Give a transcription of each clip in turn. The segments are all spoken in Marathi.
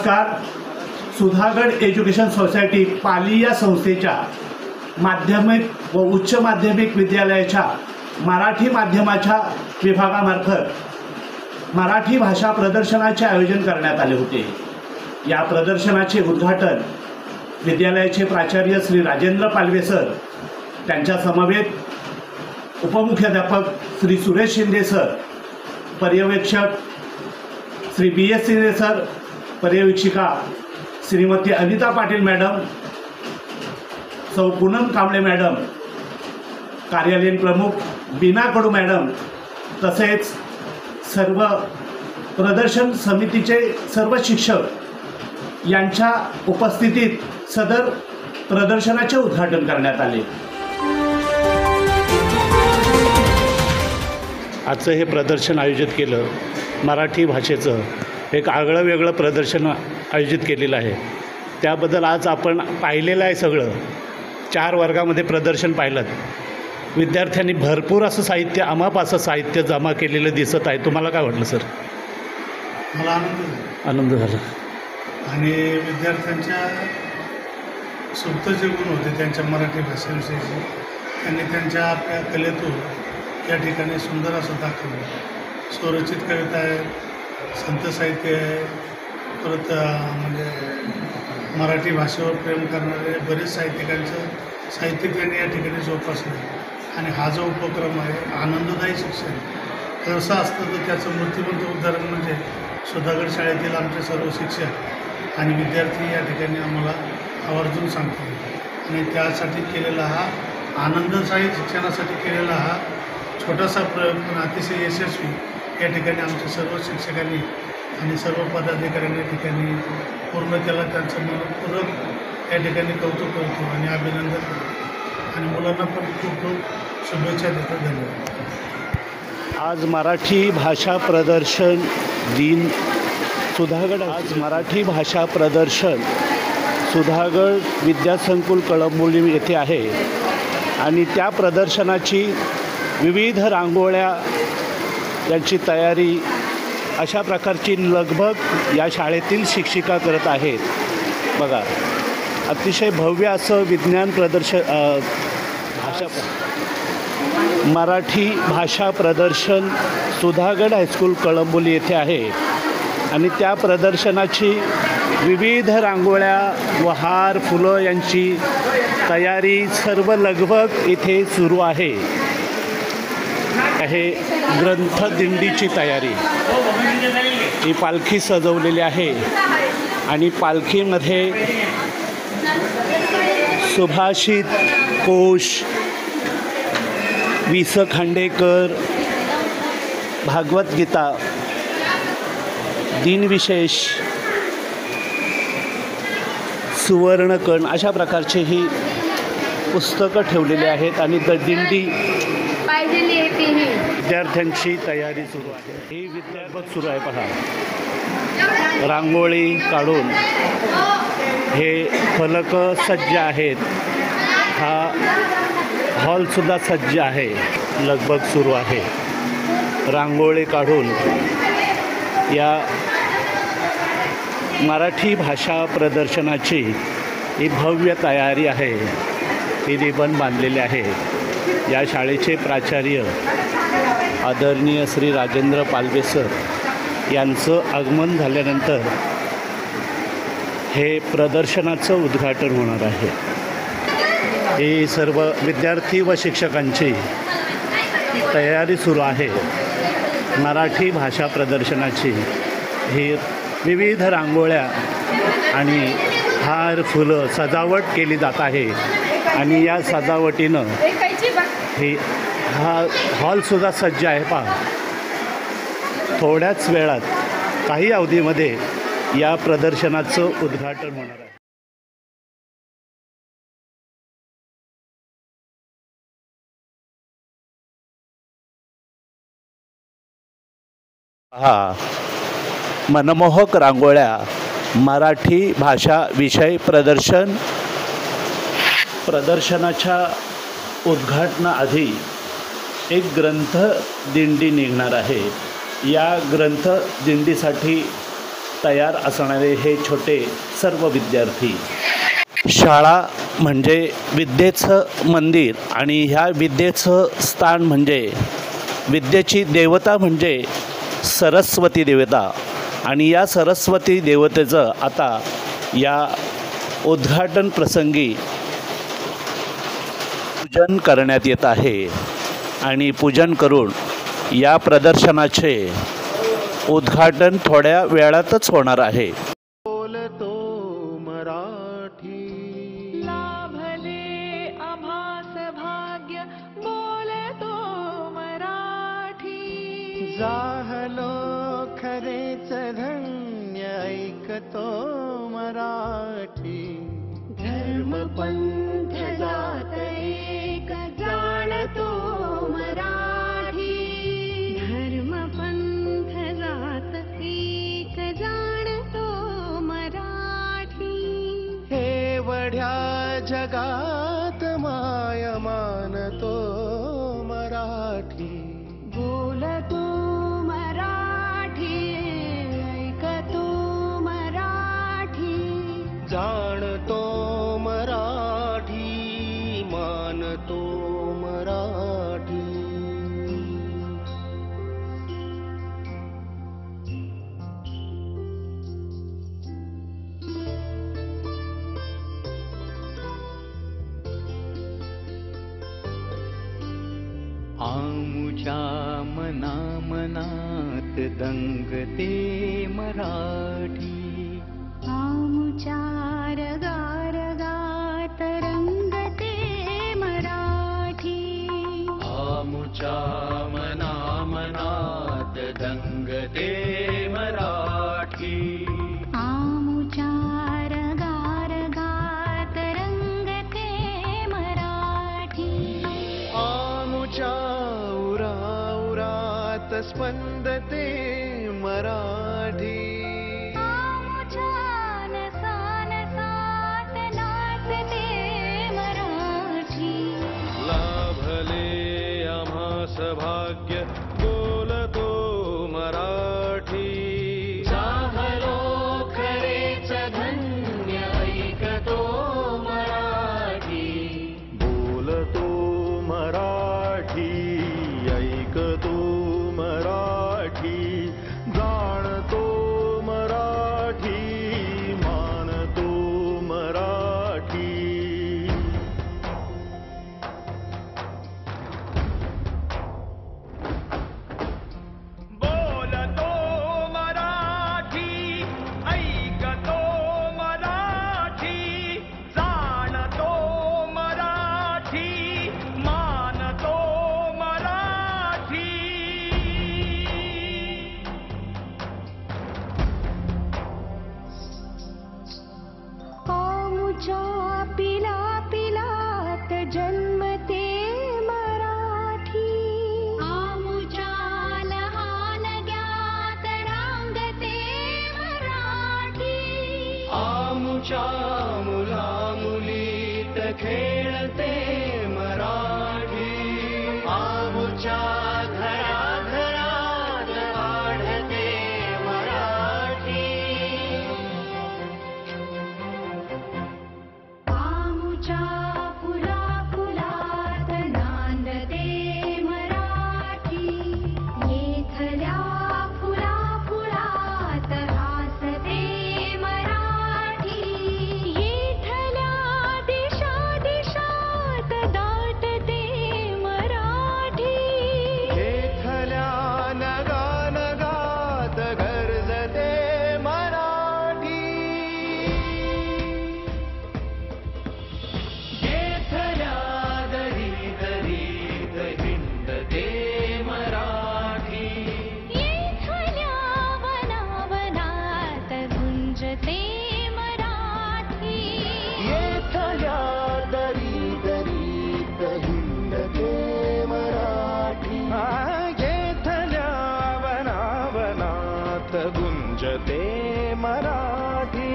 नमस्कार. सुधागड एज्युकेशन सोसायटी पाली या संस्थेच्या माध्यमिक व उच्च माध्यमिक विद्यालयाच्या मराठी माध्यमाच्या विभागामार्फत मराठी भाषा प्रदर्शनाचे आयोजन करण्यात आले होते. या प्रदर्शनाचे उद्घाटन विद्यालयाचे प्राचार्य श्री राजेंद्र पालवे सर, त्यांच्या समवेत उपमुख्याध्यापक श्री सुरेश शिंदे सर, पर्यवेक्षक श्री BS शिंदे सर, पर्यवेक्षिका श्रीमती अनिता पाटील मॅडम, सौ पूनम कांबळे मॅडम, कार्यालयीन प्रमुख बीना कडू मॅडम, तसेच सर्व प्रदर्शन समितीचे सर्व शिक्षक यांच्या उपस्थितीत सदर प्रदर्शनाचे उद्घाटन करण्यात आले. आजचं हे प्रदर्शन आयोजित केलं, मराठी भाषेचं एक आगळं वेगळं प्रदर्शन आयोजित केलेलं आहे. त्याबद्दल आज आपण पाहिलेलं आहे. सगळं 4 वर्गामध्ये प्रदर्शन पाहिलं. विद्यार्थ्यांनी भरपूर असं साहित्य, अमाप असं साहित्य जमा केलेलं दिसत आहे. तुम्हाला काय वाटलं सर? मला आनंद झाला. आणि विद्यार्थ्यांच्या सुप्त जे गुण होते त्यांच्या मराठी भाषेविषयीचे त्यांनी त्यांच्या आपल्या कलेतून या ठिकाणी सुंदर असं दाखवलं. स्वरचित कविता आहे, संत साहित्य आहे, परत म्हणजे मराठी भाषेवर प्रेम करणारे बरेच साहित्यिकांचं साहित्य त्यांनी या ठिकाणी जोपासलं. आणि हा जो उपक्रम आहे आनंददायी शिक्षण कसं असतं तर त्याचं मूर्तिमंत उदाहरण म्हणजे सुधागड शाळेतील आमचे सर्व शिक्षक आणि विद्यार्थी या ठिकाणी आम्हाला आवर्जून सांगतात. आणि त्यासाठी केलेला हा आनंददायी शिक्षणासाठी केलेला हा छोटासा प्रयोग पण अतिशय यशस्वी या ठिकाणी आमच्या सर्व शिक्षकांनी आणि सर्व पदाधिकाऱ्यांनी या ठिकाणी पूर्ण केला. त्यांचं मनपूर्वक या ठिकाणी कौतुक करतो आणि अभिनंदन करतो आणि मुलांना पण खूप खूप शुभेच्छा देतो. धन्यवाद. आज मराठी भाषा प्रदर्शन दिन सुधागड. आज मराठी भाषा प्रदर्शन सुधागड विद्यासंकुल कळंबोली येथे आहे आणि त्या प्रदर्शनाची विविध रांगोळ्या यांची तयारी अशा प्रकारची लगबग या शाळेतील शिक्षिका करत आहेत. बघा, अतिशय भव्य असं विज्ञान प्रदर्शन मराठी भाषा प्रदर्शन सुधागड हायस्कूल कळंबोली येथे आहे आणि त्या प्रदर्शनाची विविध रांगोळ्या व हार फुलं यांची तयारी सर्व लगबग इथे सुरू आहे. हे ग्रंथदिंडीची तयारी, ही पालखी सजवलेली आहे आणि पालखीमध्ये सुभाषित कोश, वि. स. खांडेकर, भागवतगीता, दिनविशेष, सुवर्णकण अशा प्रकारचे ही पुस्तकं ठेवलेली आहेत आणि दिंडी विद्यार्थ्यांची तयारी सुरू आहे. ही विद्यार्थी सुरू आहे. पहा, रांगोळी काढून हे फलक सज्ज आहेत. हा हॉलसुद्धा सज्ज आहे. लगबग सुरू आहे. रांगोळी काढून या मराठी भाषा प्रदर्शनाची ही भव्य तयारी आहे. ही रिबन बांधलेली आहे. या शाळेचे प्राचार्य आदरणीय श्री राजेंद्र पालवे सर यांचं आगमन झाल्यानंतर हे प्रदर्शनाचं उद्घाटन होणार आहे. हे सर्व विद्यार्थी व शिक्षकांची तयारी सुरू आहे. मराठी भाषा प्रदर्शनाची ही विविध रांगोळ्या आणि हार फुलं सजावट केली जात आहे आणि या सजावटीनं हा हॉलसुद्धा सज्ज आहे. पहा, थोड्याच वेळात काही अवधीमध्ये या प्रदर्शनाचं उद्घाटन होणार आहे. हा मनमोहक रांगोळ्या मराठी भाषा विषय प्रदर्शनाच्या उद्घाटनाआधी एक ग्रंथ दिंडी निघणार आहे. या ग्रंथ दिंडीसाठी तयार असणारे हे छोटे सर्व विद्यार्थी. शाळा म्हणजे विद्येचं मंदिर आणि ह्या विद्येचं स्थान म्हणजे विद्येची देवता म्हणजे सरस्वती देवता. आणि या सरस्वती देवतेचं आता या उद्घाटन प्रसंगी पूजन करण्यात येत आहे आणि पूजन करून या प्रदर्शनाचे उद्घाटन थोड्या वेळातच होणार आहे. बोलतो मराठी, लाभले आभास भाग्य बोलतो मराठी. जाहलो खरेच धन्य ऐकतो मराठी. धर्म पंथ जात एक जाणतो मराठी. धर्म पंथ जात एक जाणतो मराठी. हे वढ्या जगात माय मानतो मराठी. बोलतो मराठी, ऐकतो मराठी. जाणतो मराठी, मानतो मराठी. आमुच्या मना मनात दंगते मराठी. आमुच्या रगारगात रंगते मराठी. आमुच्या मना मनात दंगते मराठी. आमुच्या रगारगात रंगते मराठी. आमुच्या उरात स्पंदते मराठी. आमुच्या नसानसात नाचते मराठी. लाभले आम्हास भाग्य बोलतो मराठी. चाहलो खरेच धन्य ऐकतो मराठी. बोलतो मराठी, ऐकतो मराठी. जाणतो मराठी, मानतो मराठी. बोलतो मराठी, ऐकतो मराठी. जाणतो मराठी, मानतो मराठी. आमुच्या पिला पिलात जन्मते मराठी. आमुच्या लहान ज्ञात रांगते मराठी. आमुच्या मुला मुलीत खेळते मराठी. आमुच्या घराघरात आढळते मराठी. आमुच्या फुला फुलात नांदते मराठी. येथल्या फुला फुलात हासते मराठी. येथल्या दिशा दिशात दाटते मराठी. येथल्या नगा नगात गरजते मराठी. येथल्या दरी दरीत हिंडते मराठी. येथल्या वनावनात गुंजते मराठी. येथल्या दरी दरीत हिंडते मराठी. येथल्या वनावनात गुंजते मराठी.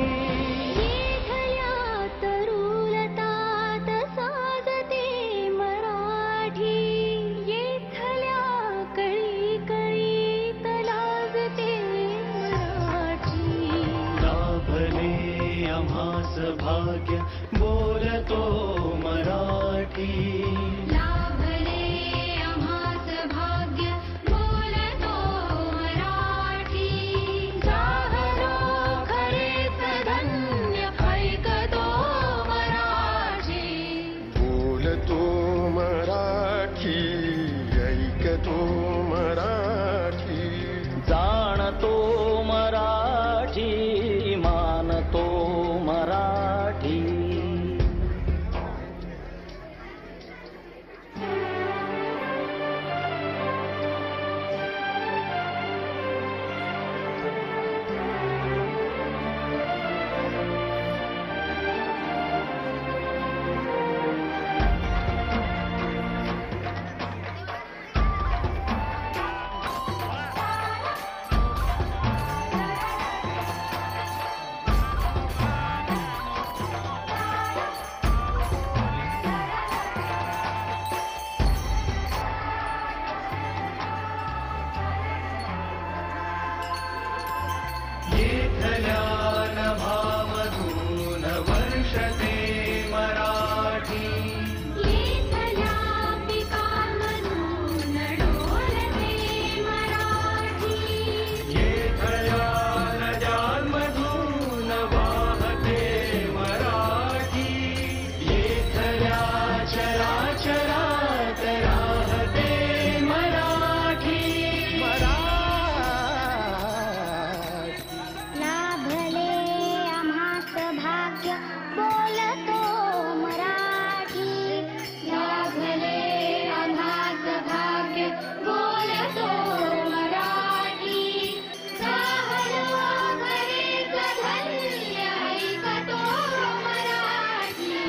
येथल्या तरुलतात साजते मराठी. येथल्या कळी कळीत लाजते मराठी. आम्हास भाग्य बोलतो मराठी लाभले आम्हास भाग्य बोलतो मराठी जाहरो खरेच धन्य ऐकतो मराठी बोलतो मराठी ऐकतो मराठी जाणतो मराठी मानतो मराठी येथल्या नभामधून वर्षते मराठी येथल्या पिकांमधून डोलते मराठी येथल्या नद्यांमधून वाहते मराठी येथल्या चराचरात राहते मराठी लाभले आम्हास भाग्य बोलतो मराठी लाभले आम्हास भाग्य बोलतो मराठी जाहरो खरेच धन्य ऐकतो मराठी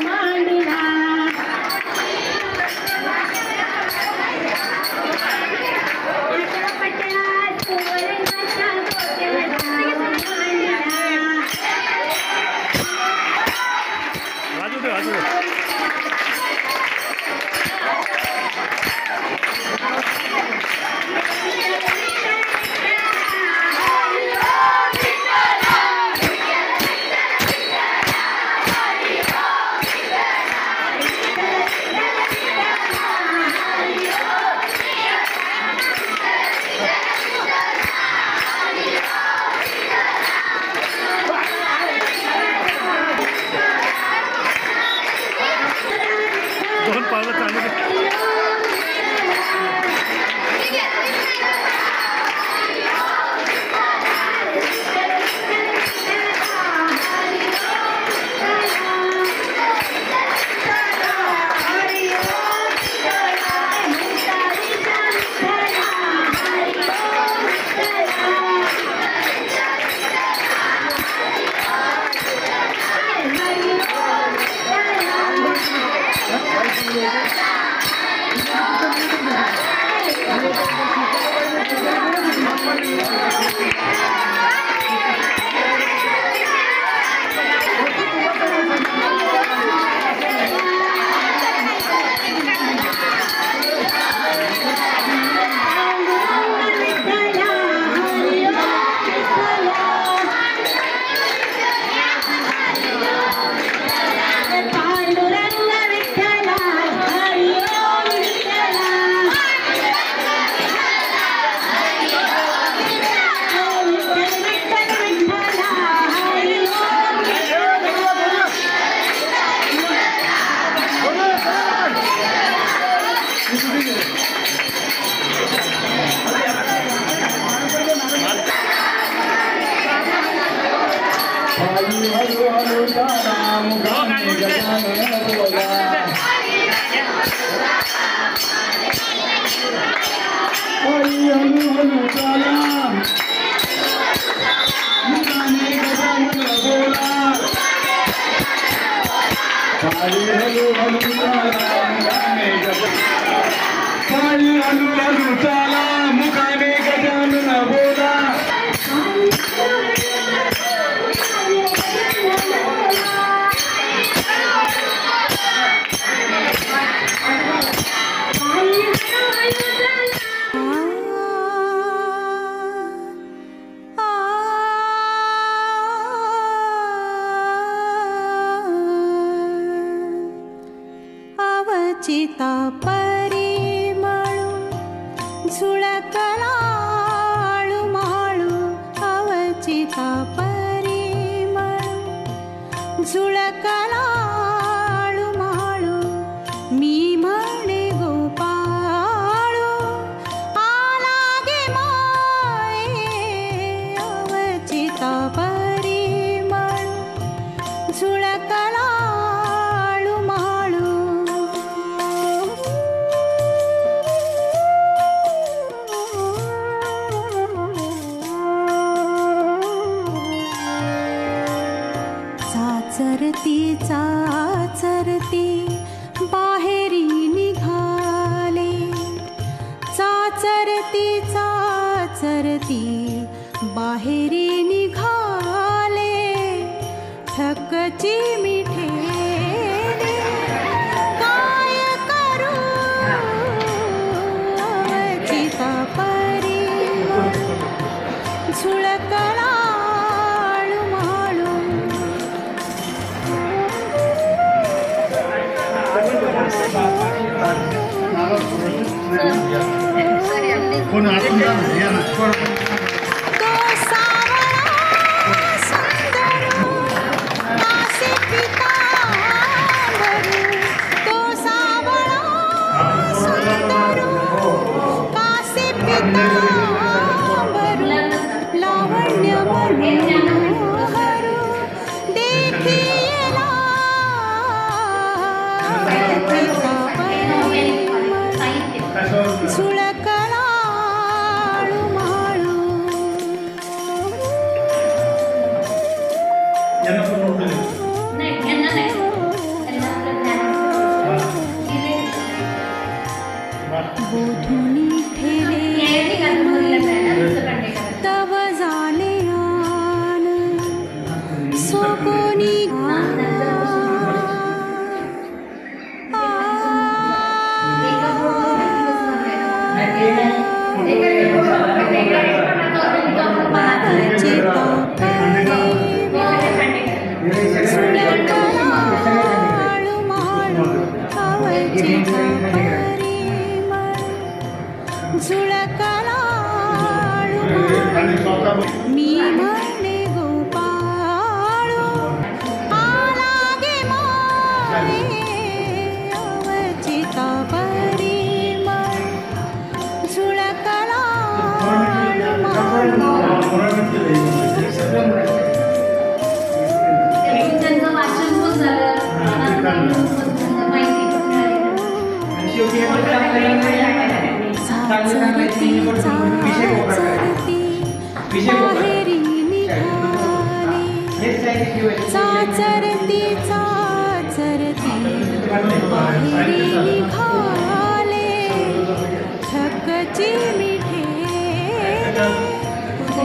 मांडला पटपटात सुवर्णाचा कोट्यावधा मांडला वाजू दे वाजू दे दोन पावलं चालू दे मुखाने गजानन बोला अवचिता परिमळू झुळकलाळू माळू अवचिता परिमळू झुळकलाळू माळू मी म्हणे गोपाळू आला गे माये अवचिता परिमळू झुळकलाळू माळू चाचरती चाचरती बाहेरी निघाले चाचरती चाचरती बाहेरी निघाले ठकची मिठे काय करू अवचिता परिमळ झुळकलाळू माळू कोण आतून जा ना, या ना. तो सावळा सुंदरू कासे पितांबरू तो सावळा सुंदरू कासे पितांबरू लावण्य मनोहरू देखियला झुळकलाळू माळू मी म्हणे गोपाळू आला गे माळे अवचिता परिमळ झुळकला त्यांचं वाचन पण झालं माहिती चाचरती बाहेरी निघाली चाचरती बाहेरी निघाले ठकची मिठे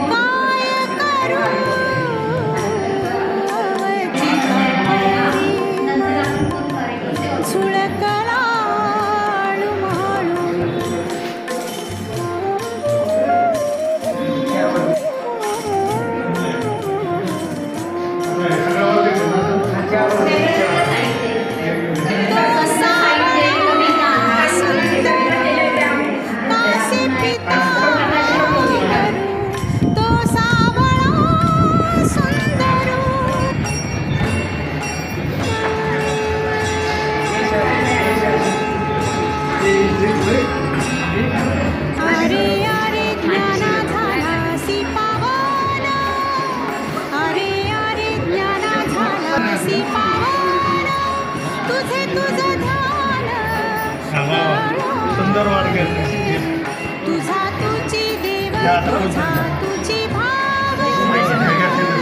काय करू झुळकला सुंदर वाट तुझा तुझी देव तुझा तुझी भाव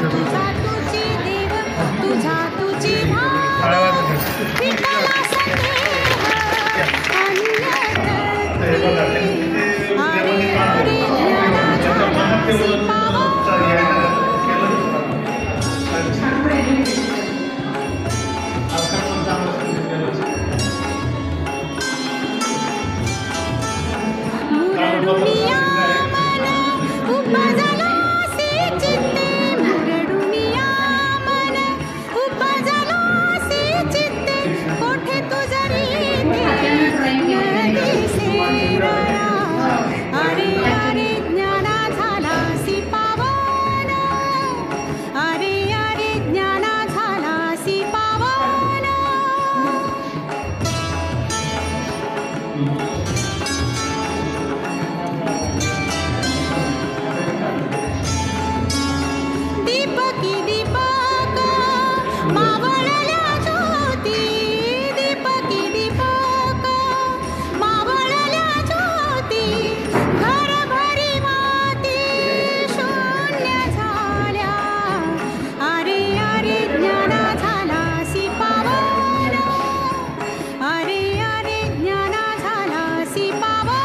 तुझा तुझी देव तुझा तुझी भाव विठ्ठला सदेह अन्य मुरडुनिया मन उपजला से चित्ते मुरडुनिया मन उपजला से चित्ते कोठे तुझरी दिसे अरे अरे ज्ञाना झाला सी पावन अरे अरे ज्ञाना झाला सी पावन दीपकी दीपक मावळल्या ज्योती दीपकी दीपक मावळल्या ज्योती घरभरी माती शून्य झाल्या अरे अरे ज्ञाना झाला सी पावन अरे अरे ज्ञाना झाला सी पावन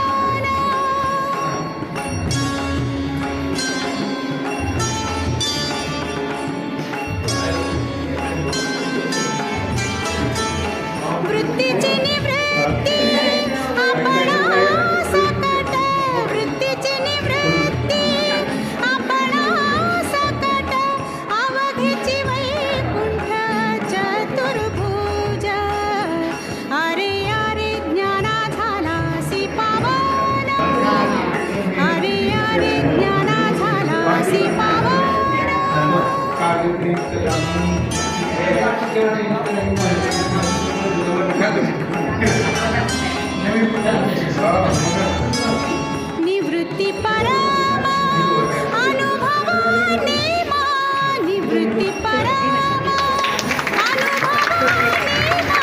वृत्तीची निवृत्ती आपणा सकट वृत्तीची निवृत्ती आपणा सकट अवघीची वैकुंठ चतुर्भुज अरे अरे ज्ञाना झाला सी पावन अरे अरे ज्ञाना झाला सी पावन निवृत्ती परम अनुभव नेमा निवृत्ती परम अनुभव नेमा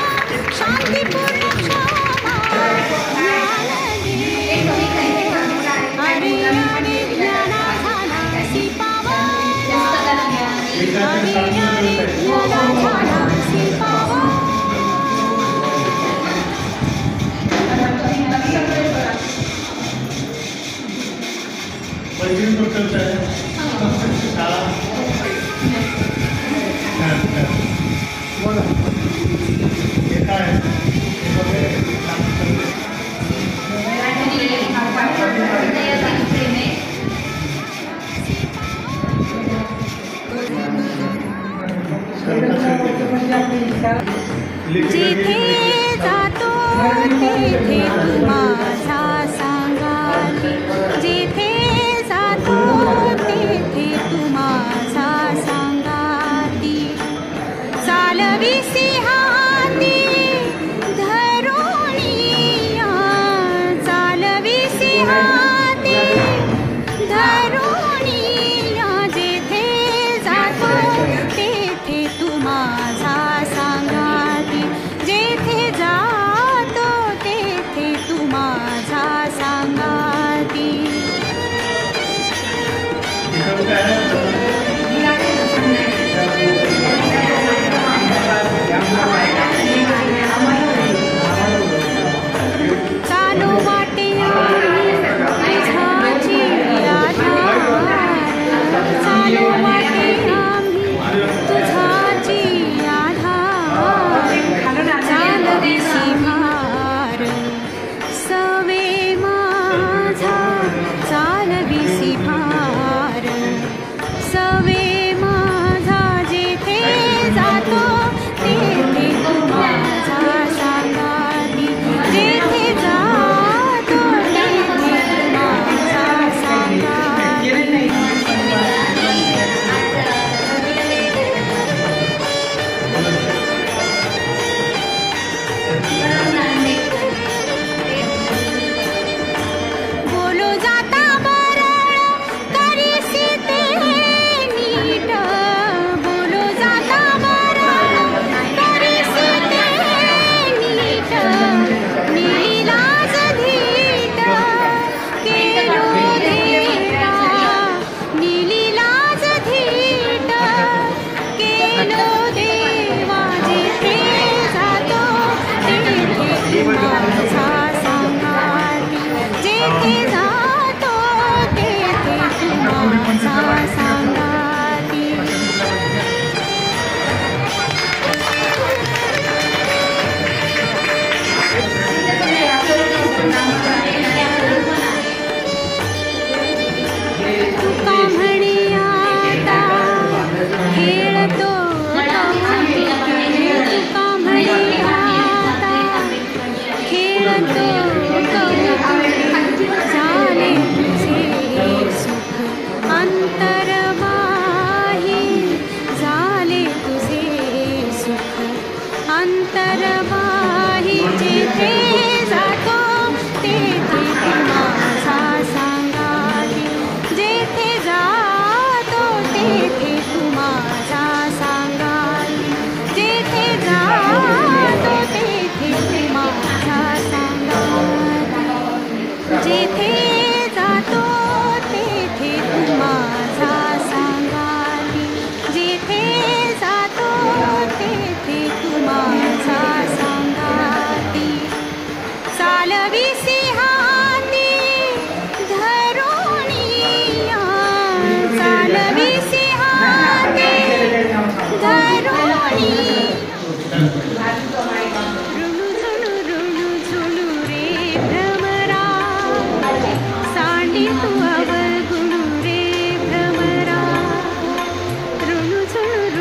शांतीपूर्ण क्षमा ज्ञान दे अरे अरे ज्ञाना झाला सी पावन अरे अरे ज्ञाना झाला सी पावन पहिली टोटल आहे शाळा बोला हे काय जिथे जातो तिथे तू माझा सांगाली जिथे जातो तिथे अंतरबाही जेथे जातो तेथे तू माझा सांगावी, जेथे जातो तेथे तू माझा सांगावी, जेथे जातो तेथे तू माझा सांगावी, जेथे जातो तेथे तू माझा सांगावी, जेथे जातो तेथे तू माझा सांगावी. चालवी सिंहाती धरुणिया, चालवी सिंहाती धरुणी, रुणू झुणू रे भ्रमरा, सांडी तू अवगुणू रे भ्रमरा, रुणू झुणू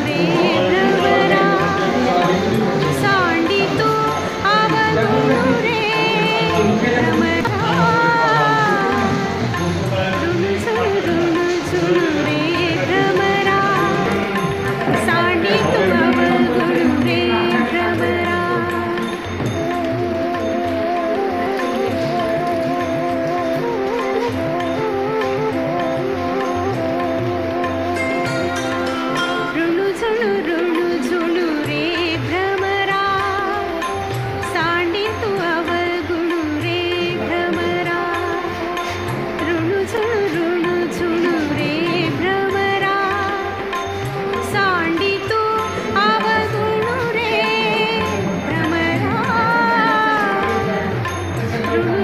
रे भ्रमरा, सांडी तू अवगुणू रे भ्रमरा, रुणू झुणू रे भ्रमरा, सांडी तू अवगुणू रे भ्रमरा. रुणू झुणू रे भ्रमरा, सांडी तू अवगुणू रे भ्रमरा, रुणू झुणू रे भ्रमरा, सांडी तू अवगुणू रे भ्रमरा, रुणू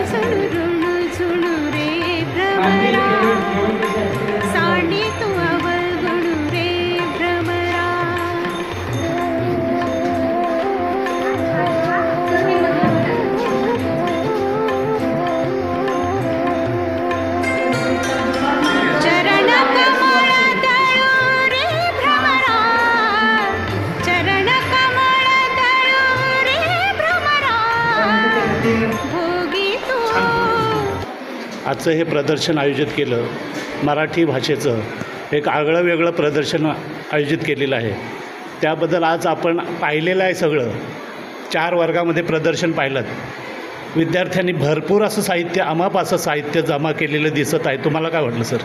झुणू रे भ्रमरा, सांडी तू अवगुणू रे भ्रमरा. चरण कमळ दळू रे भ्रमरा, चरण कमळ दळू रे भ्रमरा, भोगी तू. आजचं हे प्रदर्शन आयोजित केलं, मराठी भाषेचं एक आगळं वेगळं प्रदर्शन आयोजित केलेलं आहे. त्याबद्दल आज आपण पाहिलेलं आहे सगळं. 4 वर्गामध्ये प्रदर्शन पाहिलं. विद्यार्थ्यांनी भरपूर असं साहित्य, अमाप असं साहित्य जमा केलेलं दिसत आहे. तुम्हाला काय वाटलं सर?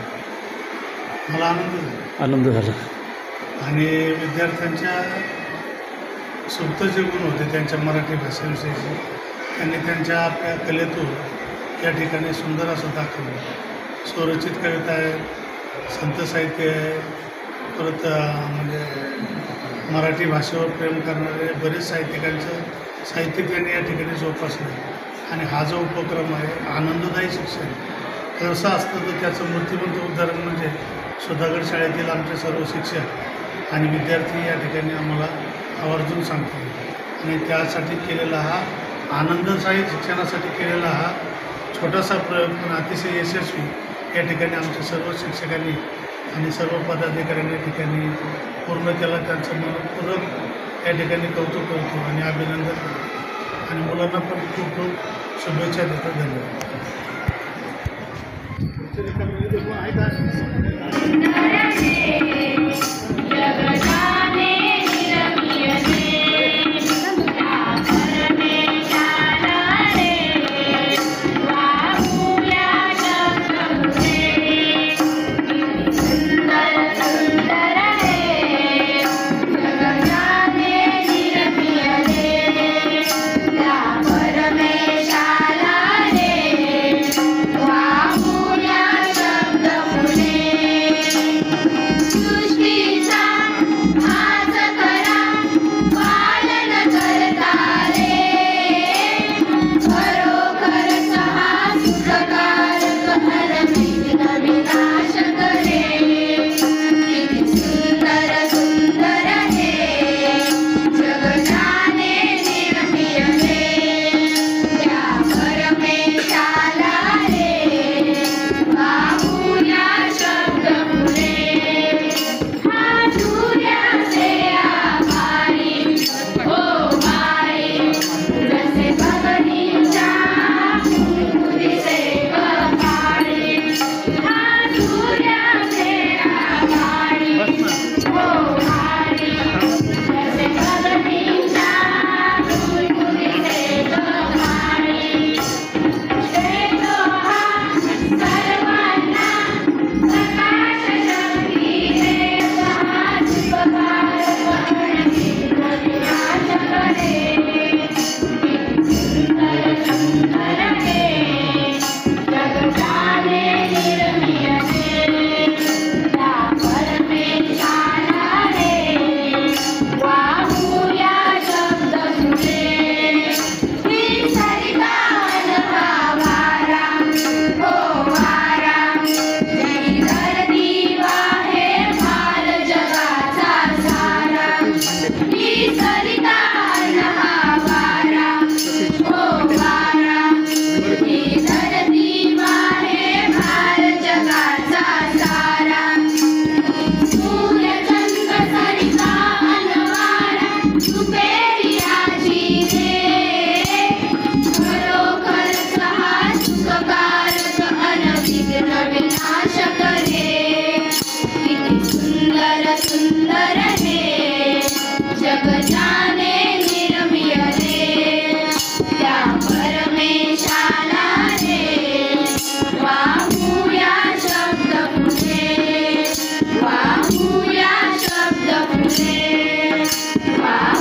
मला आनंद झाला. आनंद झाला. आणि विद्यार्थ्यांच्या सुप्त जे गुण होते त्यांच्या मराठी भाषेविषयीचे त्यांनी त्यांच्या आपल्या कलेतून या ठिकाणी सुंदर असं दाखवलं. स्वरचित कविता आहे, संत साहित्य आहे, परत म्हणजे मराठी भाषेवर प्रेम करणारे बरेच साहित्यिकांचं साहित्य त्यांनी या ठिकाणी जोपासलं. आणि हा जो उपक्रम आहे आनंददायी शिक्षण कसं असतं तर त्याचं मूर्तिमंत उदाहरण म्हणजे सुधागड शाळेतील आमचे सर्व शिक्षक आणि विद्यार्थी या ठिकाणी आम्हाला आवर्जून सांगतात. आणि त्यासाठी केलेला हा आनंददायी शिक्षणासाठी केलेला हा छोटासा प्रयोग पण अतिशय यशस्वी या ठिकाणी आमच्या सर्व शिक्षकांनी आणि सर्व पदाधिकाऱ्यांनी या ठिकाणी पूर्ण केला. त्यांचं मनपूर्वक या ठिकाणी कौतुक करतो आणि अभिनंदन करतो आणि मुलांना पण खूप खूप शुभेच्छा देतो. धन्यवाद. परमेशाला रे,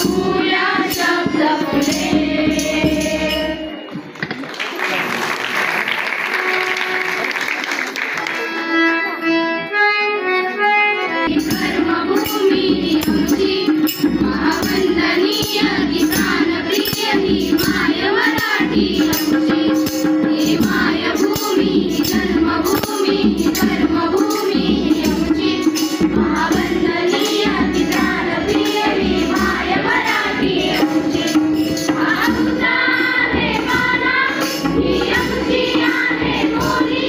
जपूया शब्द फुले कर्मभूमी आमची महावंदनीय किसान प्रिय ही माय मराठी आमची ही मायभूमी जन्मभूमी कर्मभूमी आमची महावंदनीय किसान प्रिय ही माय मराठी आमची आमचा आहे माना ही आमची आहे बोली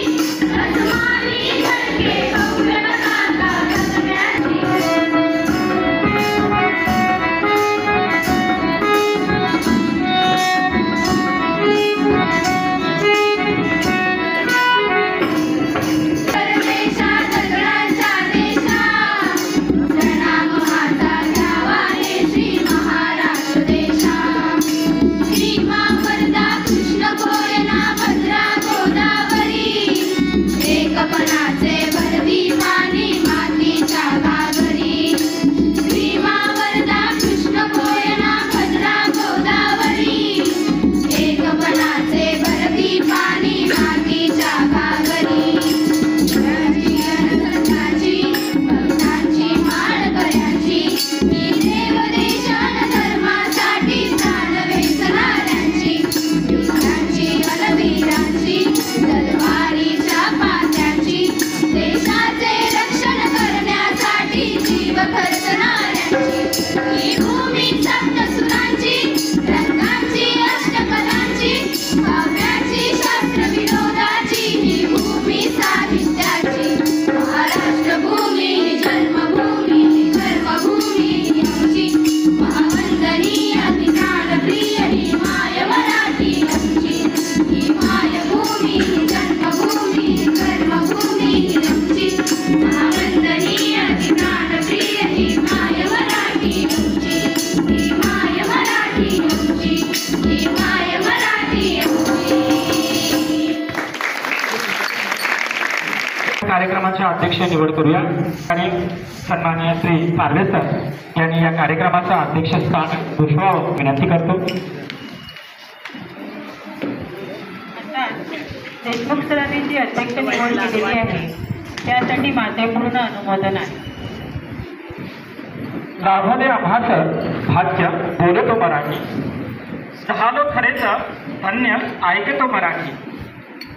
रसमानी धडके कौशल काका कसब्याची परदेशा दगडांच्या देशा प्रणाम हाता घ्यावा रे श्री महाराष्ट्र देशा श्रीमा वरदा कृष्ण कोयना भद्रा गोदावरी एकपणाचे भरती पाणी मातीच्या घागरी श्रीमा वरदा कृष्ण कोयना भद्रा गोदावरी एकपणाचे भरती पाणी मातीच्या घागरी संतांची भक्तांची माळकऱ्यांची ही देवदेशन धर्मासाठी प्राण वेचणाऱ्यांची युद्धांची बलवीरांची तलवारीच्या पात्यांची देशाचे रक्षण करण्यासाठी जीव खर्चणाऱ्यांची ही भूमी सप्तसुरांची रंगांची अष्टकलांची काव्याची शास्त्र विनोदाची ही भूमी साहित्याची महाराष्ट्र भूमी जन्मभूमी कर्मभूमी आमची महावंदनीय किसान प्रिय ही माय मराठी आमची ही मायभूमी जन्मभूमी कर्मभूमी आमची महावंदनीय किसान प्रिय ही माय मराठी आमची ही माय मराठी आमची ही माय मराठी आमची कार्यक्रमाचे अध्यक्ष निवड करूया आणि सन्माननीय श्री पारवे सर यांनी या कार्यक्रमाचं अध्यक्षस्थान भूषवावं विनंती करतो. आता देशमुख सरांनी जी अध्यक्ष निवड केलेली आहे त्यासाठी माझे पूर्ण अनुमोदन आहे. लाभले आम्हास भाग्य बोलतो मराठी झालो खरेच धन्य ऐकतो मराठी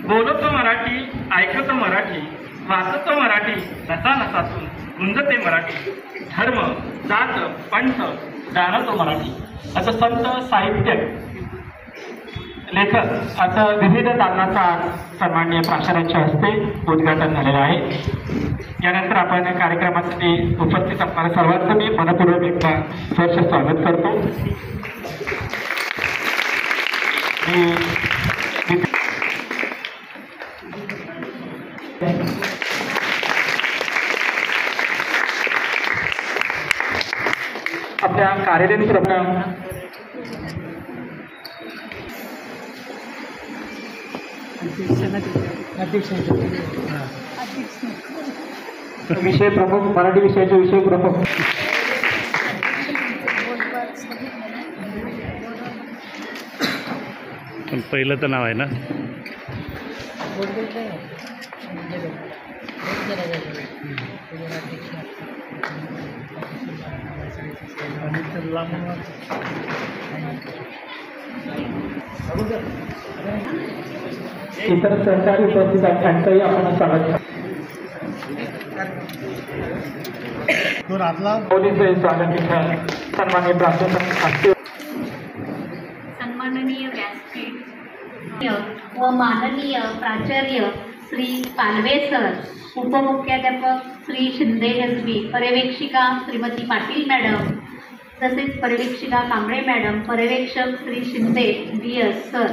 बोलतो मराठी ऐकतो मराठी वाचतो मराठी नसा नसातून गुंजते मराठी धर्म जात पंथ जाणतो मराठी असं संत साहित्य लेखक असं विविध दालनाचा सन्माननीय प्राचार्यांच्या हस्ते उद्घाटन झालेलं आहे. यानंतर आपण कार्यक्रमासाठी उपस्थित असणाऱ्या सर्वांचं मी मनपूर्वक एकदा सहर्ष स्वागत करतो. आपल्या कार्यालयीन प्रमाण विषय प्रमुख मराठी विषयाचे विषय प्रमुख पण पहिलं तर नाव आहे ना इतर सहकारी उपस्थित आहेत त्यांचंही आपण स्वागत पोलीस स्वागत सन्माननीय प्राध्यापक सन्माननीय व्यासपीठ व माननीय प्राचार्य श्री पालवे सर, उपमुख्याध्यापक श्री शिंदे एस.बी., पर्यवेक्षिका श्रीमती पाटील मॅडम, तसेच पर्यवेक्षिका कांबळे मॅडम, पर्यवेक्षक श्री शिंदे बी.एस. सर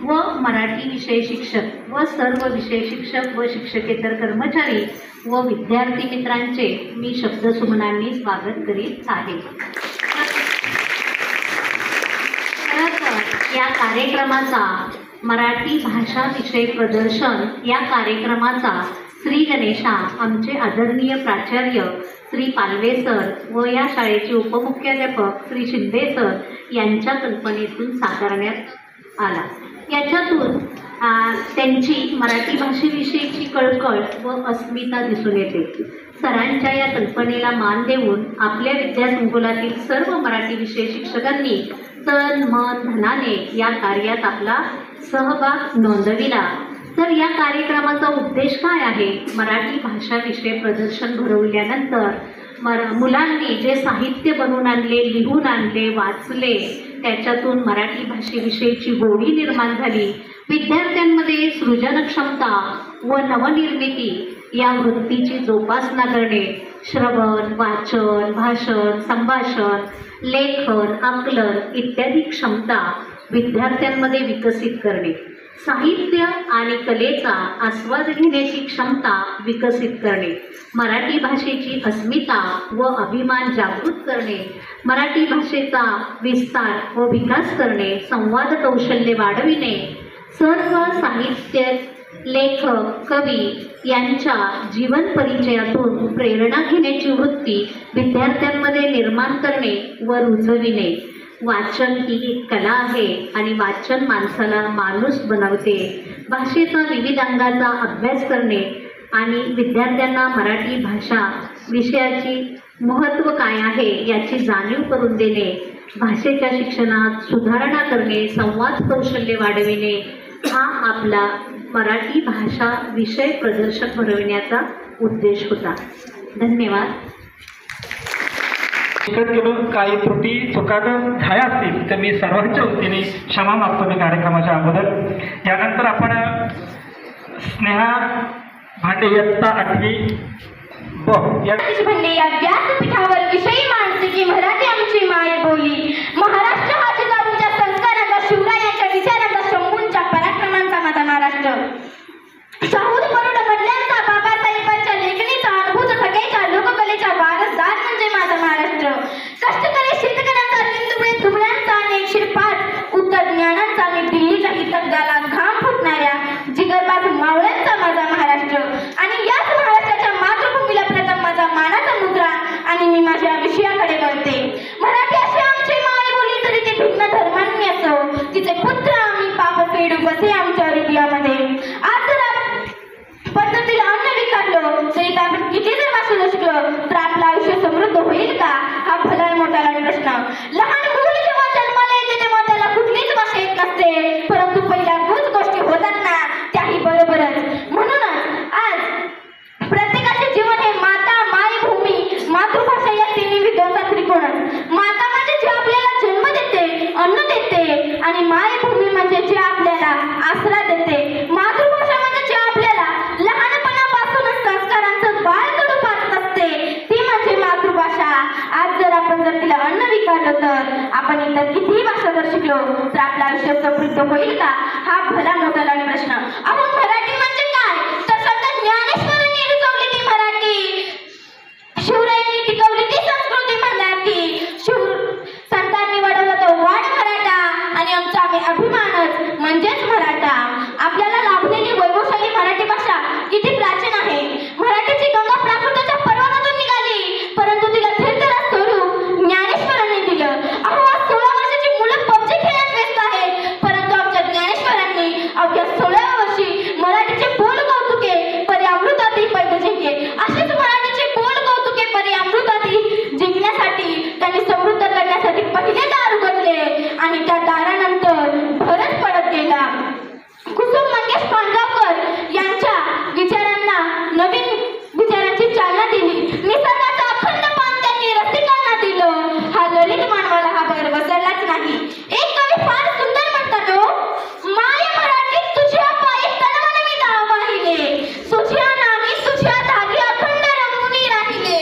व मराठी विषय शिक्षक व सर्व विषय शिक्षक व शिक्षकेतर कर्मचारी व विद्यार्थी मित्रांचे मी शब्दसुमनांनी स्वागत करीत आहे. या कार्यक्रमाचा मराठी भाषा विषय प्रदर्शन या कार्यक्रमाचा श्री गणेशा आमचे आदरणीय प्राचार्य श्री पालवे सर व या शाळेचे उपमुख्याध्यापक श्री शिंदे सर यांच्या कल्पनेतून साकारण्यात आला. याच्यातून त्यांची मराठी भाषेविषयीची कळकळ व अस्मिता दिसून येते. सरांच्या या कल्पनेला मान देऊन आपल्या विद्यासंकुलातील सर्व मराठी विषय शिक्षकांनी तन मन धनाने या कार्यात आपला सहभाग नोंदविला. तर या कार्यक्रमाचा उद्देश काय आहे? मराठी भाषा विषय प्रदर्शन भरवल्यानंतर मुलांनी जे साहित्य बनवून आणले, लिहून आणले, वाचले, त्याच्यातून मराठी भाषेविषयीची गोडी निर्माण झाली. विद्यार्थ्यांमध्ये सृजनक्षमता व नवनिर्मिती या वृत्तीची जोपासना करणे, श्रवण, वाचन, भाषण, संभाषण, लेखन, आकलन इत्यादी क्षमता विद्यार्थ्यांमध्ये विकसित करणे, साहित्य आणि कलेचा आस्वाद घेण्याची क्षमता विकसित करणे, मराठी भाषेची अस्मिता व अभिमान जागृत करणे, मराठी भाषेचा विस्तार व विकास करणे, संवाद कौशल्य वाढविणे, सर्व साहित्य लेखक, कवी यांच्या जीवन परिचयातून प्रेरणा घेण्याची वृत्ती विद्यार्थ्यांमध्ये निर्माण करणे व रुजविणे. वाचन ही एक कला आहे आणि वाचन माणसाला माणूस बनवते. भाषेचा विविध अंगाचा अभ्यास करणे आणि विद्यार्थ्यांना मराठी भाषा विषयाची महत्त्व काय आहे याची जाणीव करून देणे, भाषेच्या शिक्षणात सुधारणा करणे, संवाद कौशल्य वाढविणे हा आपला मराठी भाषा विषय प्रदर्शक भरविण्याचा उद्देश होता. धन्यवाद. गेलो काही त्रुटी चुका झाल्या असतील तर मी सर्वांच्या वतीने क्षमा मागतो मी कार्यक्रमाच्या अगोदर. यानंतर आपण स्नेहा भांडे इयत्ता 8वी या भन्ने या व्यासपीठावर विषयी मांडते की मराठी आमची मायबोली. महाराष्ट्र हा जिजाऊंच्या संस्काराचा, शिवरायांच्या विचारांचा, शंभूंच्या पराक्रमांचा माझा महाराष्ट्र. शाहूद परुड मधल्यांचा, बाबासाहेबांच्या लेखणीचा, अनुभूत सगळ्याच्या लोककलेच्या वारसदार म्हणजे माझा महाराष्ट्र. कष्टकरी शेतकऱ्यांचा, निंदुबळे दुबळ्यांचा आणि शिरपाट उत्तर ज्ञानांचा आणि दिल्लीच्याही तगड्याला घाम फुटणाऱ्या जिगरबाज मावळ्यांचा माझा महाराष्ट्र. आणि याच महाराष्ट्राच्या मातृभूमीला प्रथम माझा मानाचा मुद्रा आणि मी माझ्या विषयाकडे वळते. मराठी अशी आमची मायबोली, तरी ती भिन्न धर्मांनी असो, तिचे पुत्र आम्ही पाप फेडू बसे आमच्या हृदयामध्ये. आज जर पद्धतीला अन्न विकारलं तरी आपण किती जर वाचलं शिकलो तर आपलं आयुष्य समृद्ध होईल का हा भला मोठा प्रश्न. लहान मुल जेव्हा जन्माला येते तेव्हा त्याला कुठलीच भाषा येत नसते, परंतु पहिल्या खूप गोष्टी होतात ना त्याही बरोबरच. म्हणूनच आज प्रत्येकाचे जीवन हे माता, मायभूमी, मातृभाषा या तिन्ही विद्वांचा त्रिकोणच. माता म्हणजे जे आपल्याला जन्म देते, अन्न देते, आणि मायभूमी म्हणजे जे आपल्याला आसरा देते. मातृभाषा म्हणजे जे आपल्याला लहानपणापासूनच संस्कारांचं बाळकडू पाहत असते, ती म्हणजे मातृभाषा. आज जर आपण तिला अन्न विकारलं तर आपण इतर कितीही भाषा जर शिकलो तर आपलं आयुष्य समृद्ध होईल का हा भला मोठा प्रश्न. आपण मराठी म्हणजे काय तर संत ज्ञानेश्वरांनी रुजवली ती मराठी, शिवरायांनी टिकवली ती संस्कृती मराठी, संतांनी वाढवला तो वाढ मराठा आणि आमचा अभिमानच म्हणजेच मराठा. आपल्याला लाभलेली वैभवशाली मराठी भाषा किती प्राचीन आहे. मराठीची गंगा प्राकृताच्या पर्वतातून निघाली, परंतु तिला धीरधरा स्वरूप ज्ञानेश्वरांनी दिलं. अहो आज 16 वर्षाची मुलं पबजी खेळण्यात व्यस्त आहेत, परंतु आमच्या ज्ञानेश्वरांनी अवघ्या 16व्या वर्षी मराठीचे बोल कौतुके परी अमृताती पैद जिंकले. अशीच मराठीचे बोल कौतुके परी अमृताती जिंकण्यासाठी त्यांनी समृद्ध करण्यासाठी पहिले दार उघडले आणि त्या दारानंतर भरत पडत गेला. कुसुम मंगेश पांडवकर यांच्या विचारांना नवीन विचारांची चालना दिली. निसर्गाचा अखंड पान त्यांनी रसिकांना दिलं. हा ललित मानवाला हा भर बसलाच नाही. एक कवी फार सुंदर म्हणतात, माय मराठी तुझ्या पायी तनमन मी दाव वाहिले, तुझ्या नामी तुझ्या धागी अखंड रंगुनी राहिले,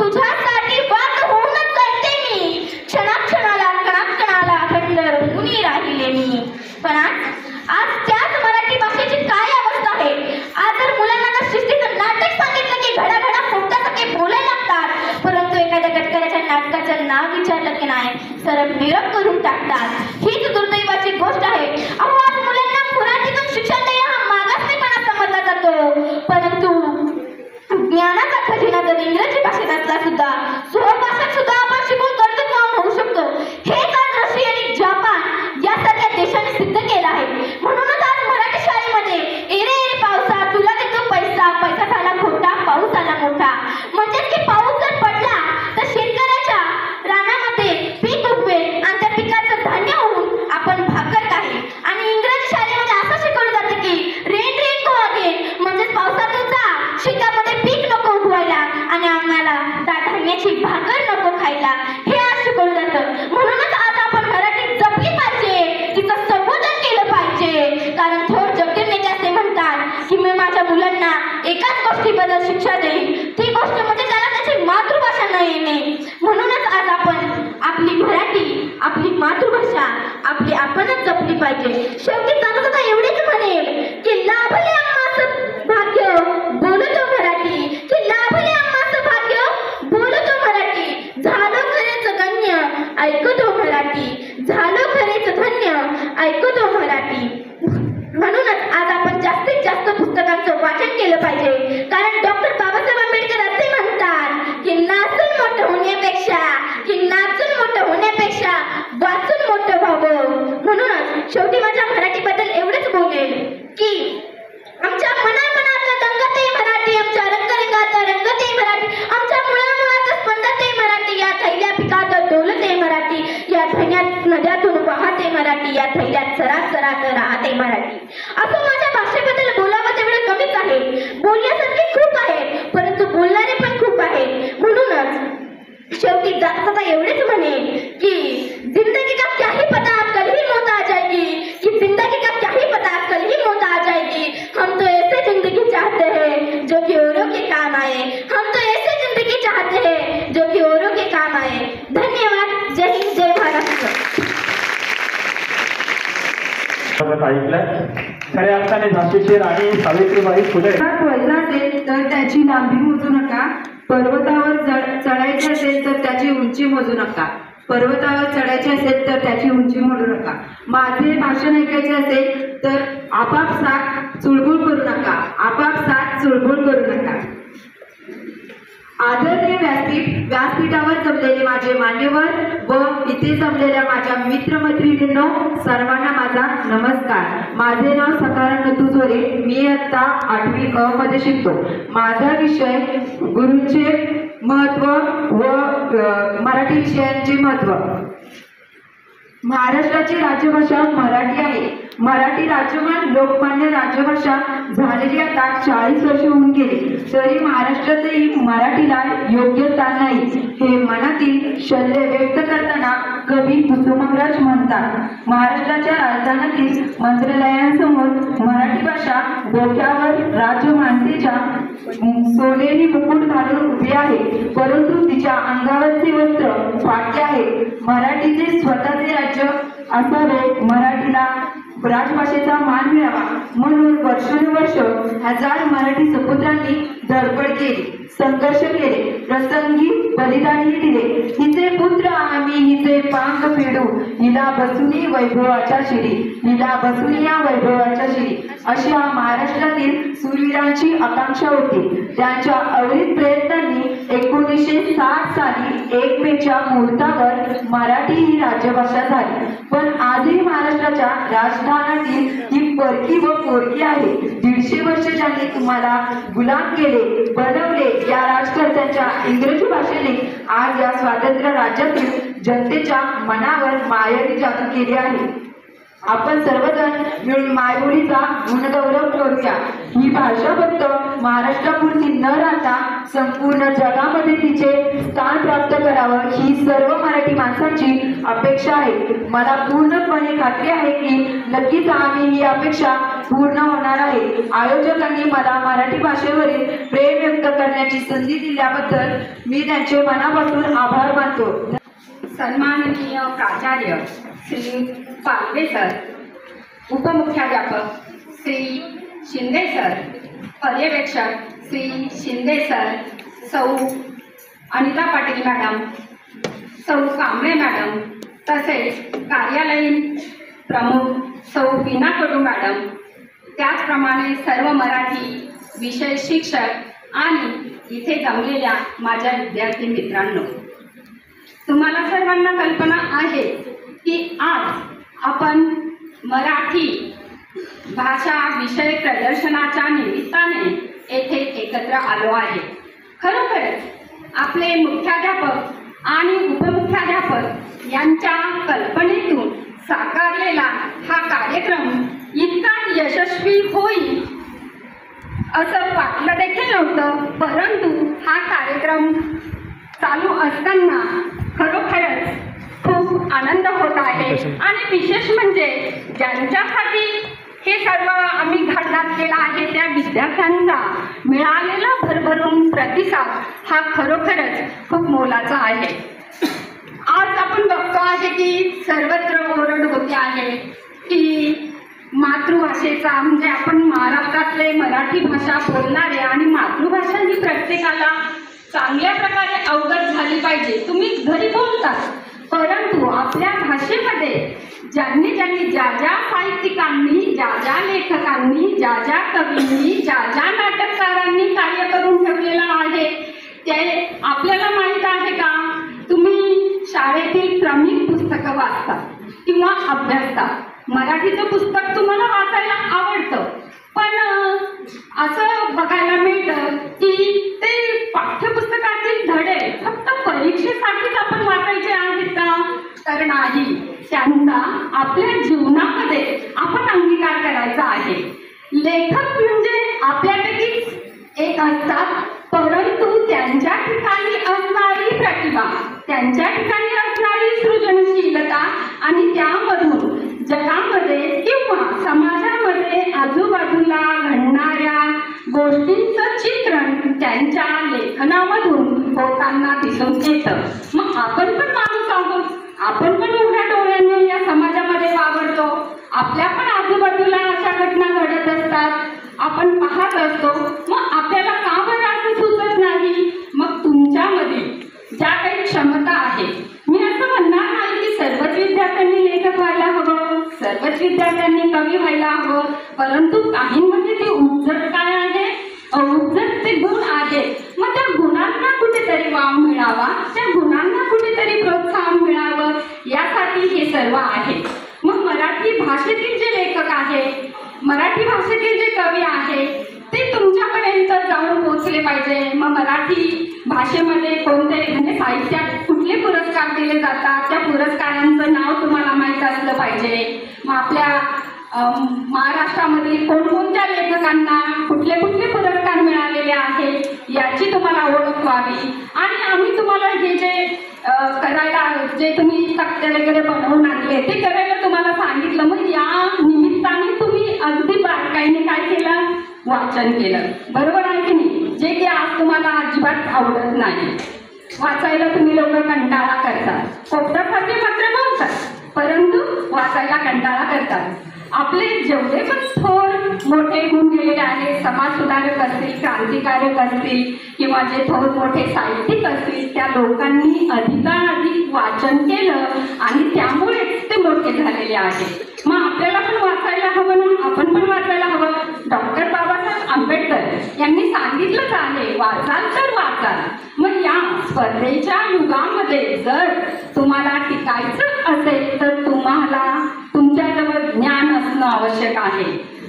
तुझ्यासाठी वाद होऊनच जगते मी, क्षणाक्षणाला कणाक्षणाला अखंड रंगुनी राहिले मी. पण आज त्याच मराठी भाषेची काय अवस्था आहे. आज जर मुलांना जर शिस्तीचं नाटक सांगितलं की घडाघडा फोडण्यासाठी बोलायला लागतात, परंतु एखाद्या गटकऱ्याच्या नाटकाचं नाव विचारलं की नाही सरळ निरोप करून टाकतात. हीच दुर्दैवाची गोष्ट आहे. अहो आज मुलांना मराठीतून शिक्षण देणं हा मागासलेपणा समजला जातो, परंतु ज्ञानाचा खजिना जर इंग्रजी भाषेत असला सुद्धा स्वभाषेत सुद्धा आपण शिकून कर्तृत्ववान होऊ शकतो. हेच आज रशिया आणि जपान यासारख्या देशांनी सिद्ध केलं आहे. म्हणूनच आज मराठी शाळेमध्ये एरे एरे पावसा तुला देतो पैसा, पैसा झाला खोटा, पाऊस आला मोठा. म्हणजेच की पाऊस जर पडला तर शेतकऱ्याच्या रानामध्ये पीक उगवेल आणि त्या पिकाचं धान्य होऊन आपण भाकर काही. आणि इंग्रजी शाळेमध्ये असं शिकवलं जातं की रेन रेन गो अगेन, म्हणजेच पावसातून जा, शेतामध्ये पीक नको उगवायला आणि आम्हाला धान्याची भाकर नको खायला, हे आज शिकवलं जातं. म्हणूनच आज आपण मराठी जपली पाहिजे, तिचं संबोधन केलं पाहिजे. कारण थोर जगदीर नेते असे म्हणतात की मी माझ्या मुलांना एकाच गोष्टीबद्दल शिक्षा देईन, ती गोष्ट म्हणजे त्याला त्याची मातृभाषा न येणे. म्हणूनच आज आपण आपली मराठी, आपली मातृभाषा आपणच जपली पाहिजे. शेवटी जाता एवढेच म्हणेल की लाभले आम्हास भाग्य बोलतो मराठी, की लाभले आम्हास भाग्य बोलतो मराठी. झालो खरेच धन्य ऐकतो मराठी, झालो खरेच धन्य ऐकतो मराठी. म्हणूनच आज आपण जास्तीत जास्त पुस्तकांचं वाचन केलं पाहिजे. कारण डॉक्टर बाबासाहेब आंबेडकर असे म्हणतात की नाचून मोठं होण्यापेक्षा वाचून मोठं व्हावं. म्हणूनच शेवटी माझ्या मराठीबद्दल एवढंच बोलेल की आमच्या मनामनात रंगते मराठी, आमच्या रंगरंगात रंगते मराठी, आमच्या मुळामुळात स्पंदते मराठी, या थैल्या पिकात डोलते मराठी, या धन्यात नद्यातून वाहते मराठी, या थैल्यात सरात सरात राहते मराठी. असं माझ्या भाषेबद्दल बोलावं तेवढं कमीच आहे. बोलण्यासारखे खूप आहे, परंतु बोलणारे पण खूप आहेत. म्हणूनच शेवटी जाता एवढेच म्हणेन की जिंदगी का क्या ही पता कल ही मौत आ जाएगी, कि जिंदगी का क्या ही पता कल ही मौत आ जाएगी. हम तो ऐसे जिंदगी चाहते हैं जो कि औरों के काम आए, हम तो ऐसे जिंदगी चाहते हैं जो कि औरों के काम आए. धन्यवाद. जय हिंद, जय महाराष्ट्र. ऐकलं खऱ्या अर्थाने झाशीची राणी सावित्रीबाई फुले. व्हायचं असेल तर त्याची लांबी मोजू नका, पर्वतावर चढायचे असेल तर त्याची उंची मोजू नका, पर्वतावर चढायचे असेल तर त्याची उंची मोजू नका. माझे भाषण ऐकायचे असेल तर आपापसात चुळबुळ करू नका, आपापसात चुळबुळ करू नका. आदरणीय व्यासपीठावर जमलेले माझे मान्यवर व इथे जमलेल्या माझ्या मित्रमैत्रिणींनो, सर्वांना माझा नमस्कार. माझे नाव सकाराम नतुजोरे, मी इयत्ता 8वी अ मध्ये शिकतो. माझा विषय गुरूंचे महत्त्व व मराठी विषयांचे महत्त्व. महाराष्ट्राची राजभाषा मराठी आहे. मराठी राजमान लोकमान्य राजभाषा झालेली आता 40 वर्ष होऊन गेली, तरी महाराष्ट्रातही मराठीला योग्य स्थान नाही, हे मनातील शल्य व्यक्त करताना कवी कुसुमाग्रज म्हणतात. महाराष्ट्राच्या राजधानीतील मंत्रालयांसमोर मराठी भाषा डोक्यावर राजमानतेच्या सोनेरी मुकुट घालून उभी आहे, परंतु तिच्या अंगावरचे वस्त्र फाटके आहे. मराठीचे स्वतःचे राज्य असावे, मराठीला राजभाषेचा मान मिळावा म्हणून वर्षानुवर्ष हजार मराठी सपुत्रांनी धडपड केली, संघर्ष केले, प्रसंगी बलिदानही दिले. हिचे पुत्र आम्ही हिचे पांग फेडू, हिला बसुनी वैभवाच्या शिरी, हिला बसुनी या वैभवाच्या शिरी, अशी महाराष्ट्रातील सूरवीरांची आकांक्षा होती. त्यांच्या अविरत प्रयत्नांनी 1960 साली 1 मेच्या मुहूर्तावर मराठी ही राजभाषा झाली. पण आजही महाराष्ट्राच्या राजधानीतील ही परकी व पोरकी आहे. 150 वर्ष ज्यांनी तुम्हाला गुलाम केले, बनवले, या राजकर्त्यांच्या इंग्रजी भाषेने आज या स्वातंत्र्य राज्यातील जनतेच्या मनावर मायावी जादू केली आहे. आपण सर्वजण मिळून मायबोलीचा गुणगौरव करूया. ही भाषा फक्त महाराष्ट्रापुरती न राहता संपूर्ण जगामध्ये तिचे स्थान प्राप्त करावं ही सर्व मराठी माणसांची अपेक्षा आहे. मला पूर्णपणे खात्री आहे की नक्कीच आम्ही ही अपेक्षा पूर्ण होणार आहे. आयोजकांनी मला मराठी भाषेवरील प्रेम व्यक्त करण्याची संधी दिल्याबद्दल मी त्यांचे मनापासून आभार मानतो. सन्माननीय प्राचार्य श्री पालवे सर, उपमुख्याध्यापक श्री शिंदे सर, पर्यवेक्षक श्री शिंदे सर, सौ अनिता पाटील मॅडम, सौ कांबळे मॅडम, तसेच कार्यालयीन प्रमुख सौ बीना कडू मॅडम, त्याचप्रमाणे सर्व मराठी विषय शिक्षक आणि इथे जमलेल्या माझ्या विद्यार्थी मित्रांनो, तुम्हाला सर्वांना कल्पना आहे की आज आपण मराठी भाषा विषय प्रदर्शनाच्या निमित्ताने येथे एकत्र आलो आहे. खरोखरच आपले मुख्याध्यापक आणि उपमुख्याध्यापक यांच्या कल्पनेतून साकारलेला हा कार्यक्रम इतका यशस्वी होईल असं वाटलं देखील नव्हतं. परंतु हा कार्यक्रम चालू असताना खरोखरच खूप आनंद होत आहे. आणि विशेष म्हणजे ज्यांच्यासाठी हे सर्व आम्ही घडलेला आहे त्या विद्यार्थ्यांचा मिळालेला भरभरून प्रतिसाद हा खरोखरच खूप मोलाचा आहे. आज आपण बघतो आहे की सर्वत्र ओरड होते आहे की मातृभाषेचा म्हणजे आपण महाराष्ट्रातले मराठी भाषा बोलणारे आणि मातृभाषा ही प्रत्येकाला चांगल्या प्रकारे अवगत झाली पाहिजे. तुम्ही घरी बोलतात, परंतु आपल्या भाषेमध्ये ज्यांनी ज्या ज्या साहित्यिकांनी, ज्या ज्या लेखकांनी, ज्या ज्या कवींनी, ज्या ज्या नाटककारांनी कार्य करून ठेवलेलं आहे ते आपल्याला माहीत आहे का? तुम्ही शाळेतील क्रमिक पुस्तकं वाचता किंवा अभ्यासता. मराठीचं पुस्तक तुम्हाला वाचायला आवडतं, पण असं बघायला मिळतं की ते पाठ्यपुस्तकातील धडे फक्त परीक्षेसाठीच आपण वाचायचे आहेत का? तर नाही, त्यांचा आपल्या जीवनामध्ये आपण अंगीकार करायचा आहे. लेखक म्हणजे आपल्यापैकीच एक असतात, परंतु त्यांच्या ठिकाणी असणारी प्रतिभा, त्यांच्या ठिकाणी असणारी सृजनशीलता आणि त्यामधून जगामध्ये किंवा समाजामध्ये आजूबाजूला घडणाऱ्या गोष्टींचं चित्रण त्यांच्या लेखनामधून होताना दिसून येतं. मग आपण पण माणूस आहोत, आपण पण उघड्या डोळ्यांनी या समाजामध्ये वावरतो. आपल्या पण आजूबाजूला अशा घटना घडत असतात, आपण पाहत असतो. मग आपल्याला का बरं असं सुचत नाही? मग तुमच्यामध्ये ज्या काही क्षमता आहे, मी असं म्हणणार नाही की सर्वच विद्यार्थ्यांनी लेखक व्हायला हवं, सर्वच विद्यार्थ्यांनी कवी व्हायला हवं, परंतु काहींमध्ये ते उपजत काय आहे, उपजत ते गुण आहे. मग त्या गुणांना कुठेतरी वाव मिळावा, त्या गुणांना कुठेतरी प्रोत्साहन मिळावं, यासाठी हे सर्व आहे. मग मराठी भाषेतील जे लेखक आहे, मराठी भाषेतील जे कवी आहे, ते तुमच्यापर्यंत जाऊन पोहोचले पाहिजे. मग मराठी भाषेमध्ये कोणते म्हणजे साहित्यात कुठले पुरस्कार दिले जातात, त्या पुरस्कारांचं नाव तुम्हाला माहीत असलं पाहिजे. मग आपल्या महाराष्ट्रामधील कोणकोणत्या लेखकांना कुठले कुठले पुरस्कार मिळालेले आहे याची तुम्हाला ओळख व्हावी. आणि आम्ही तुम्हाला हे जे करायला, जे तुम्ही तक्ते वगैरे बनवून आणले ते करायला तुम्हाला सांगितलं. मग या निमित्ताने तुम्ही अगदी बारकाईने काय केलं, वाचन केलं. बरोबर आहे की नाही? जे की आज तुम्हाला अजिबात आवडत नाही. वाचायला तुम्ही लोक कंटाळा करतात, पोपटासारखे मात्र बोलतात, परंतु वाचायला कंटाळा करतात. आपले जेवढे पण थोर मोठे होऊन गेलेले आहेत, समाजसुधारक असतील, क्रांतिकारक असतील किंवा जे थोर मोठे साहित्यिक असतील, त्या लोकांनी अधिकाधिक वाचन केलं आणि त्यामुळेच ते मोठे झालेले आहेत. मग आपल्याला पण वाचायला हवं ना, आपण पण वाचायला हवं. डॉक्टर बाबासाहेब आंबेडकर यांनी सांगितलंच आहे, वाचाल तर वाचाल. मग या स्पर्धेच्या युगामध्ये जर तुम्हाला टिकायचं असेल तर तुम्हाला तुमच्याजवळ ज्ञान असणं आवश्यक आहे.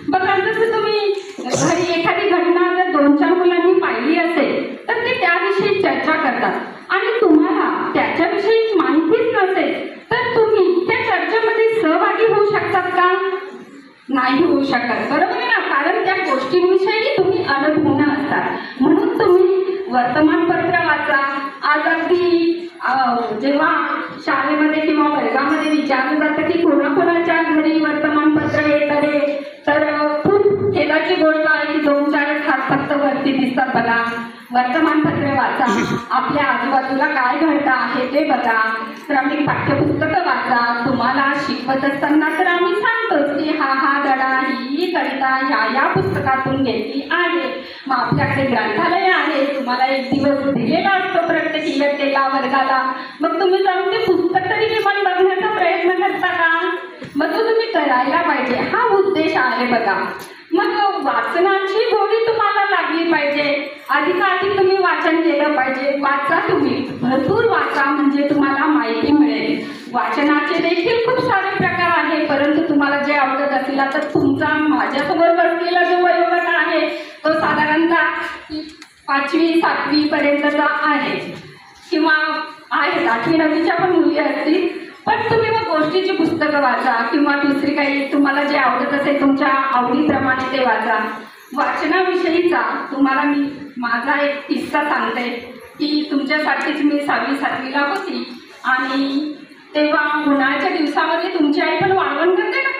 बघा, जसं तुम्ही घरी एखादी घटना जर 2-4 मुलांनी पाहिली असेल तर ते त्याविषयी चर्चा करतात आणि तुम्हाला त्याच्याविषयी माहितीच नसेल तर तुम्ही त्या चर्चेमध्ये सहभागी होऊ शकतात का? नाही होऊ शकत. बरोबर आहे ना? कारण त्या गोष्टींविषयी तुम्ही अनुभवून असतात. म्हणून तुम्ही वर्तमानपत्र वाचा. आज अगदी जेव्हा शाळेमध्ये किंवा वर्गामध्ये विचारलं जातं की कोणाकोणाच्या घरी वर्तमानपत्र येत आहे, तर खूप खेदाची गोष्ट आहे की 2-4 हात फक्त वरती दिसतात. बघा, वर्तमानपत्र वाचा, आपल्या आजूबाजूला काय घडतं आहे ते बघा, क्रमिक पाठ्यपुस्तकं वाचा. तुम्हाला शिकवत असताना तर आम्ही सांगतोच की हा धडा, ही कविता या पुस्तकातून घेतली आहे. मग आपल्याकडे ग्रंथालय आहे, तुम्हाला एक दिवस दिलेला असतो प्रत्येक इयत्तेला, वर्गाला. मग तुम्ही जाऊन ते पुस्तक तरी किमान बघण्याचा प्रयत्न करता का? मग तो तुम्ही करायला पाहिजे, हा उद्देश आहे. बघा, मग वाचनाची गोडी तुम्हाला लागली पाहिजे. पाहिजे, अधिकाधिक तुम्ही वाचन केलं पाहिजे. वाचा, तुम्ही भरपूर वाचा, म्हणजे तुम्हाला माहिती मिळेल. वाचनाचे देखील खूप सारे प्रकार आहे, परंतु तुम्हाला जे आवडत असेल, आता तुमचा माझ्यासमोर बसलेला जो वयोगट आहे तो साधारणतः 5वी 7वी पर्यंतचा आहे, किंवा आहेत 8वी 9वीच्या पण मुली असतील. पण तुम्ही मग गोष्टीची पुस्तकं वाचा, किंवा दुसरी काही तुम्हाला जे आवडत असेल तुमच्या आवडीप्रमाणे ते वाचा. वाचनाविषयीचा तुम्हाला मी माझा एक किस्सा सांगते की तुमच्यासाठीच मी 6वी 7वीला होती, आणि तेव्हा उन्हाळ्याच्या दिवसामध्ये तुमची आई पण वाळवण करते ना,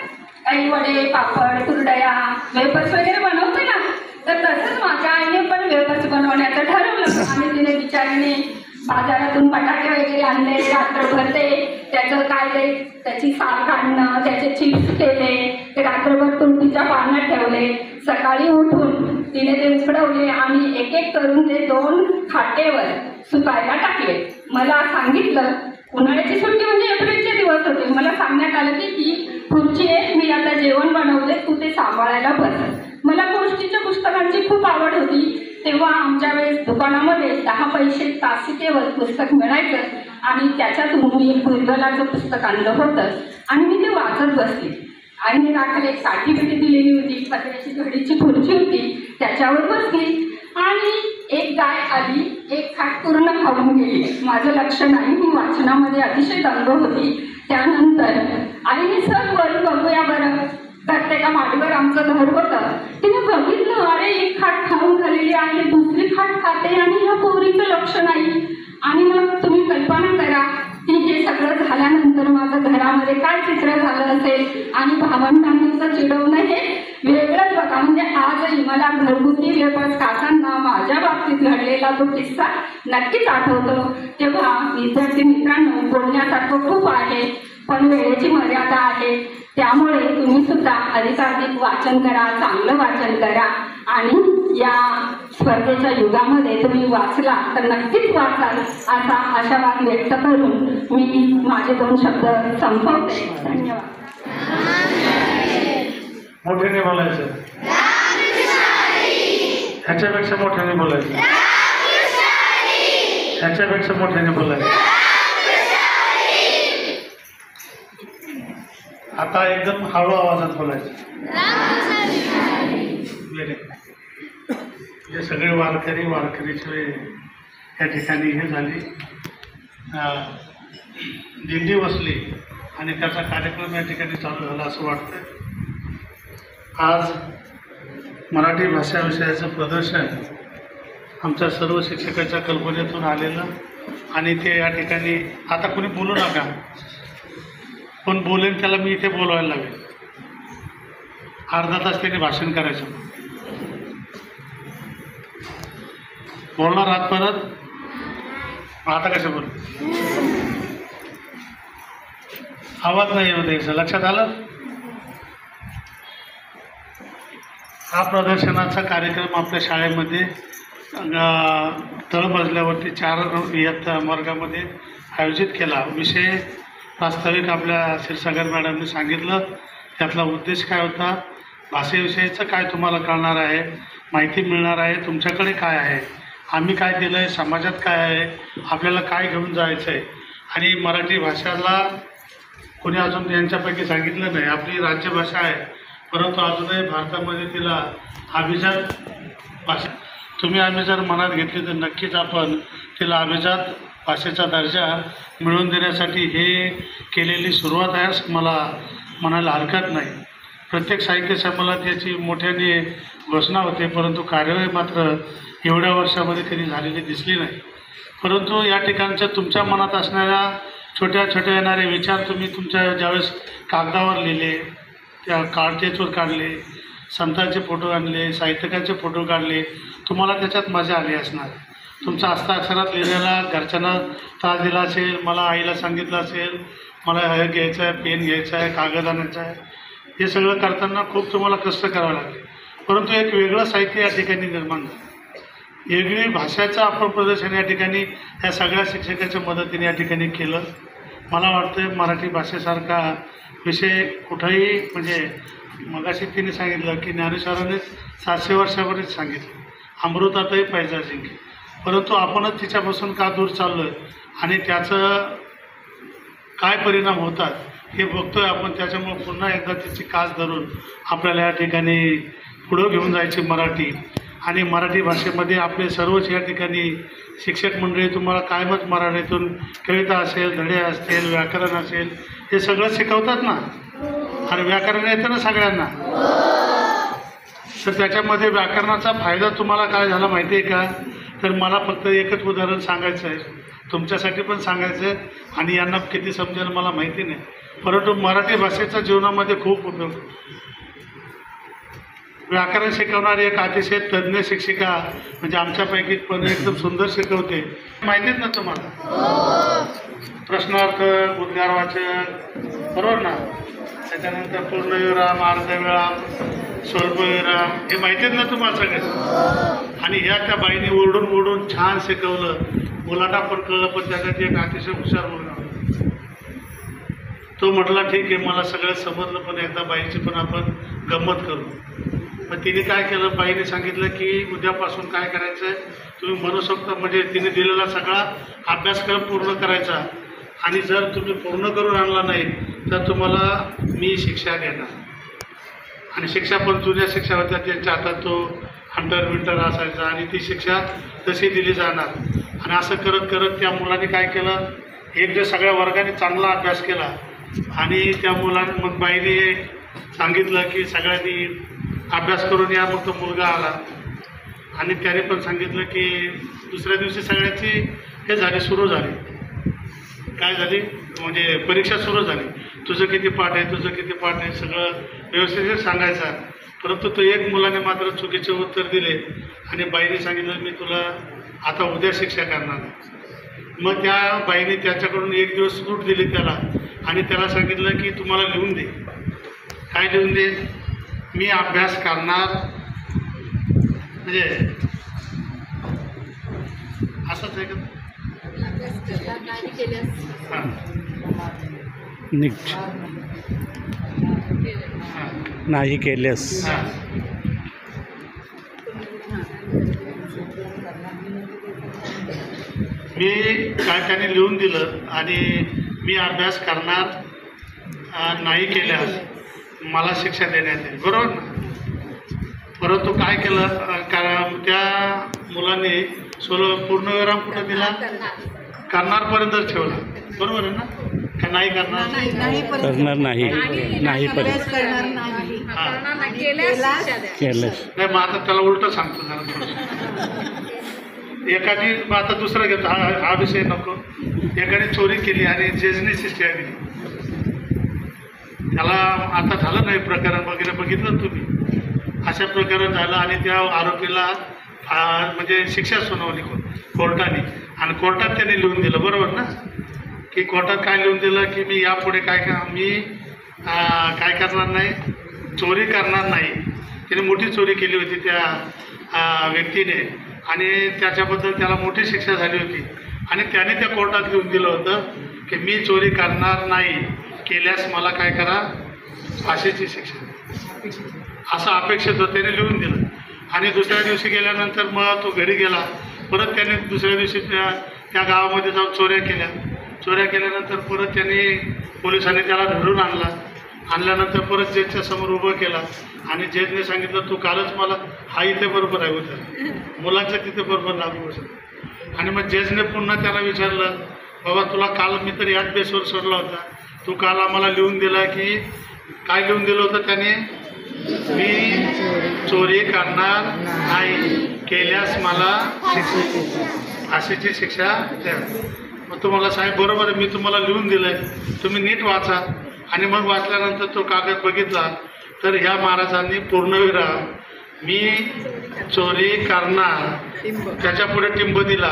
काही वडे पापड कुरडया वेपर्स वगैरे बनवते ना, तर तसंच माझ्या आईने पण वेपर्स बनवण्याचं ठरवलं. आणि तिने बिचारीने बाजारातून बटाटे वगैरे आणले, रात्रभर त्याचं काय त्याची साल काढणं, त्याचे चिप्स केले, ते रात्रभर तुळशीच्या पाण्यात ठेवले. सकाळी उठून तिने ते उकडवले आणि एक एक करून ते 2 खाटेवर सुकायला टाकले. मला सांगितलं, उन्हाळ्याची सुट्टी म्हणजे एप्रिलचे दिवस होते, मला सांगण्यात आलं की ही खुर्ची आहे, मी आता जेवण बनवते, तू ते सांभाळायला बस. मला गोष्टीच्या पुस्तकांची खूप आवड होती. तेव्हा आमच्या वेळेस दुकानामध्ये 10 पैसे तासिकेवर पुस्तक मिळायचं, आणि त्याच्यातून मी एक भुरगलाचं पुस्तक आणलं होतं आणि मी ते वाचत बसले. आईने राखायला एक साठी बिटी दिलेली होती, पत्र्याची घडीची खुर्ची होती, त्याच्यावर बसली आणि एक गाय आली, एक खाट पूर्ण खाऊन गेली. माझं लक्ष नाही, मी वाचनामध्ये अतिशय दंग होती. त्यानंतर आईने सर वर बघूया बरं, तर त्या माडीवर आमचं घर होतं. तिने बघितलं, अरे एक खाट खाऊन झालेली आहे, दुसरी खाट खाते आणि ह्या पोरीचं लक्ष नाही. आणि मग तुम्ही कल्पना करा की हे सगळं झाल्यानंतर माझं घरामध्ये काय चित्र झालं असेल, आणि भावंडांचं चिडवणं हे वेगळंच बघा. म्हणजे आजही मला घरगुती वेपर्स खाताना माझ्या बाबतीत घडलेला तो किस्सा नक्कीच आठवतो. तेव्हा विद्यार्थी मित्रांनो, बोलण्यासारखं खूप आहे, पण वेळेची मर्यादा आहे. त्यामुळे तुम्ही सुद्धा अधिकाधिक वाचन करा, चांगलं वाचन करा, आणि या स्पर्धेच्या युगामध्ये तुम्ही वाचला तर नक्कीच वाचाल असा आशावाद व्यक्त करून मी माझे 2 शब्द संपवते. धन्यवाद. मोठ्याने बोलायचं, ह्याच्यापेक्षा मोठ्याने बोलायचं, ह्याच्यापेक्षा मोठ्याने बोलायचं. आता एकदम हळू आवाजात बोलायचं. जे सगळे वारकरीचे या ठिकाणी हे झाली, दिंडी बसली आणि त्याचा कार्यक्रम या ठिकाणी चालू झाला असं वाटतं. आज मराठी भाषा विषयाचं प्रदर्शन आमच्या सर्व शिक्षकाच्या कल्पनेतून आलेलं, आणि ते या ठिकाणी आता कोणी बोलू नका, पण बोलेन त्याला मी इथे बोलवायला लागेल. अर्धा तास त्याने भाषण करायचं. बोलणार आहात परत? आता कसं बोल, आवाज नाही येऊ द्यायचा. लक्षात आलं? हा प्रदर्शनाचा कार्यक्रम आपल्या शाळेमध्ये तळमजल्यावरती 4 इयत्ता वर्गामध्ये आयोजित केला. विषय वास्तविक आपल्या क्षीरसागर मॅडमने सांगितलं. त्यातला उद्देश काय होता, भाषेविषयीचं काय तुम्हाला कळणार आहे, माहिती मिळणार आहे, तुमच्याकडे काय आहे, आम्ही काय दिलं आहे, समाजात काय आहे, आपल्याला काय घेऊन जायचं आहे. आणि मराठी भाषाला कोणी अजून यांच्यापैकी सांगितलं नाही, आपली राज्यभाषा आहे, परंतु अजूनही भारतामध्ये तिला अभिजात भाषा, तुम्ही आम्ही जर मनात घेतली तर नक्कीच आपण तिला अभिजात भाषेचा दर्जा मिळवून देण्यासाठी हे केलेली सुरुवात आहे असं मला म्हणायला हरकत नाही. प्रत्येक साहित्य संमेलनात याची मोठ्याने घोषणा होते, परंतु कार्यवाही मात्र एवढ्या वर्षामध्ये कधी झालेली दिसली नाही. परंतु या ठिकाणच्या तुमच्या मनात असणाऱ्या छोट्या छोट्या येणारे विचार तुम्ही तुमच्या ज्यावेळेस कागदावर लिहिले, त्या कार्डचेचवर काढले, संतांचे फोटो आणले, साहित्यकांचे फोटो काढले, तुम्हाला त्याच्यात मजा आली असणार. तुमचा हस्ताक्षरात लिहिलेला घरच्यांना त्रास दिला असेल, मला आईला सांगितलं असेल, मला हे घ्यायचं आहे, पेन घ्यायचा आहे, कागद आणायचा आहे, हे सगळं करताना खूप तुम्हाला कष्ट करावं लागले. परंतु एक वेगळं साहित्य या ठिकाणी निर्माण झालं, वेगळी भाषेचं आपण प्रदर्शन या ठिकाणी या सगळ्या शिक्षकाच्या मदतीने या ठिकाणी केलं. मला वाटतं मराठी भाषेसारखा विषय कुठंही, म्हणजे मगाशी तिने सांगितलं की ज्ञानेश्वरांनीच 700 वर्षापूर्वीच सांगितलं, अमृतातही पैजा जिंके. परंतु आपणच तिच्यापासून का दूर चाललो आहे आणि त्याचं काय परिणाम होतात हे बघतोय आपण. त्याच्यामुळे पुन्हा एकदा तिची कास धरून आपल्याला या ठिकाणी पुढं घेऊन जायची मराठी. आणि मराठी भाषेमध्ये आपले सर्वच या ठिकाणी शिक्षक मंडळी तुम्हाला कायमच मराठीतून कविता असेल, धडे असतील, व्याकरण असेल, हे सगळं शिकवतात ना. आणि व्याकरण येतं ना सगळ्यांना. तर त्याच्यामध्ये व्याकरणाचा फायदा तुम्हाला काय झाला माहिती आहे का? तर मला फक्त एकच उदाहरण सांगायचं आहे, तुमच्यासाठी पण सांगायचं आहे आणि यांना किती समजेल मला माहिती नाही, परंतु मराठी भाषेचा जीवनामध्ये खूप उपयोग. व्याकरण शिकवणारी एक अतिशय तज्ज्ञ शिक्षिका म्हणजे आमच्यापैकी पण एकदम सुंदर शिकवते. माहितीच ना तुम्हाला? प्रश्नार्थ, उद्गारवाचक, बरोबर ना? त्याच्यानंतर पूर्णविराम, अर्धविराम, स्वल्पविराम, हे माहितीच ना तुम्हाला सगळं. आणि ह्या त्या बाईने ओरडून ओरडून छान शिकवलं. मुलांना पण कळलं, पण त्याच्यात एक अतिशय हुशार मुलगा तो म्हटला ठीक आहे मला सगळं समजलं, पण एकदा बाईची पण आपण गंमत करू. मग तिने काय केलं, बाईने सांगितलं की उद्यापासून काय करायचं आहे, तुम्ही मनसोक्त म्हणजे तिने दिलेला सगळा अभ्यासक्रम पूर्ण करायचा. आणि जर तुम्ही पूर्ण करून आणला नाही तर तुम्हाला मी शिक्षा देणार. आणि शिक्षा पण जुन्या शिक्षा होत्या, त्यांच्या हातात तो हंटर विंटर असायचा आणि ती शिक्षा तशी दिली जाणार. आणि असं करत करत त्या मुलाने काय केलं, एक दिवस सगळ्या वर्गाने चांगला अभ्यास केला आणि त्या मुलाने मग बाईने सांगितलं की सगळ्यांनी अभ्यास करून या. मग तो मुलगा आला आणि त्याने पण सांगितलं की दुसऱ्या दिवशी सगळ्यांची हे झाली, सुरू झाली. काय झाली म्हणजे परीक्षा सुरू झाली. तुझं किती पाठ आहे, तुझं किती पाठ आहे, सगळं व्यवस्थित सांगायचं. परंतु तो एक मुलाने मात्र चुकीचे उत्तर दिले आणि बाईने सांगितलं मी तुला आता उद्या शिक्षा करणार. मग त्या बाईने त्याच्याकडून एक दिवस सूट दिली त्याला आणि त्याला सांगितलं की तुम्हाला लिहून दे. काय लिहून दे? मी अभ्यास करणार, म्हणजे असंच आहे का? हां नाही केल्यास. हां मी काय त्याने लिहून दिलं आणि मी अभ्यास करणार नाही केल्यास मला शिक्षा देण्यात येईल, बरोबर ना? परंतु काय केलं, कारण त्या मुलाने पूर्णविराम कुठं दिला? करणारपर्यंत ठेवला, बरोबर आहे ना? का नाही करणार? करणार नाही, नाही पर्यंत केल्यास. नाही मग आता त्याला उलटं सांगतो जरा थोडं. एकाने मग आता दुसरा घेतो, हा विषय नको. एकाने चोरी केली आणि जजने शिक्षा दिली. त्याला आता झालं नाही प्रकरण वगैरे बघितलं तुम्ही, अशा प्रकरण झालं आणि त्या आरोपीला म्हणजे शिक्षा सुनावली कोर्टाने. आणि कोर्टात त्यांनी लिहून दिलं, बरोबर ना? की कोर्टात काय लिहून दिलं की मी यापुढे काय करणार नाही, चोरी करणार नाही. त्याने मोठी चोरी केली होती त्या व्यक्तीने आणि त्याच्याबद्दल त्याला मोठी शिक्षा झाली होती. आणि त्याने त्या कोर्टात लिहून दिलं होतं की मी चोरी करणार नाही, केल्यास मला काय करा, फाशीची शिक्षा, असं अपेक्षित होतं. त्याने लिहून दिलं. आणि दुसऱ्या दिवशी गेल्यानंतर मग तो घरी गेला. परत त्याने दुसऱ्या दिवशी त्या गावामध्ये जाऊन चोऱ्या केल्यानंतर परत त्यांनी पोलिसांनी त्याला धरून आणल्यानंतर परत जजच्या समोर उभं केला आणि जजने सांगितलं तू कालच मला हा इथे बरोबर आहे होतं, मुलाच्या तिथे बरोबर लागू बसत. आणि मग जजने पुन्हा त्याला विचारलं बाबा तुला काल मी तर याच बेसवर सोडला होता, तू काल आम्हाला लिहून दिला की काय लिहून दिलं होतं त्याने, मी चोरी करणार नाही, केल्यास मला फाशीची शिक्षा द्या. मग तुम्हाला साहेब बरोबर आहे, मी तुम्हाला लिहून दिलं आहे, तुम्ही नीट वाचा. आणि मग वाचल्यानंतर तो कागद बघितला तर ह्या महाराजांनी पूर्णविराम मी चोरी करणार त्याच्यापुढे टिंब दिला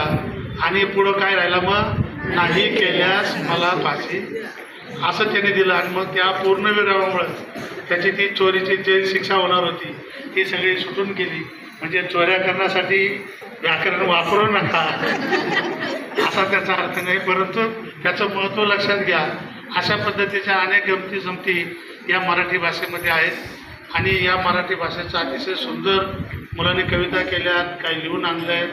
आणि पुढं काय राहिलं मग नाही केल्यास मला फाशी, असं त्याने दिलं. आणि मग त्या पूर्णविरामामुळे त्याची ती चोरीची जी शिक्षा होणार होती ती सगळी सुटून गेली. म्हणजे चोऱ्या करण्यासाठी व्याकरण वापरू नका असा त्याचा अर्थ नाही, परंतु त्याचं महत्त्व लक्षात घ्या. अशा पद्धतीच्या अनेक गमती जमती या मराठी भाषेमध्ये आहेत आणि या मराठी भाषेचं अतिशय सुंदर मुलांनी कविता केल्यात, काही लिहून आणले आहेत,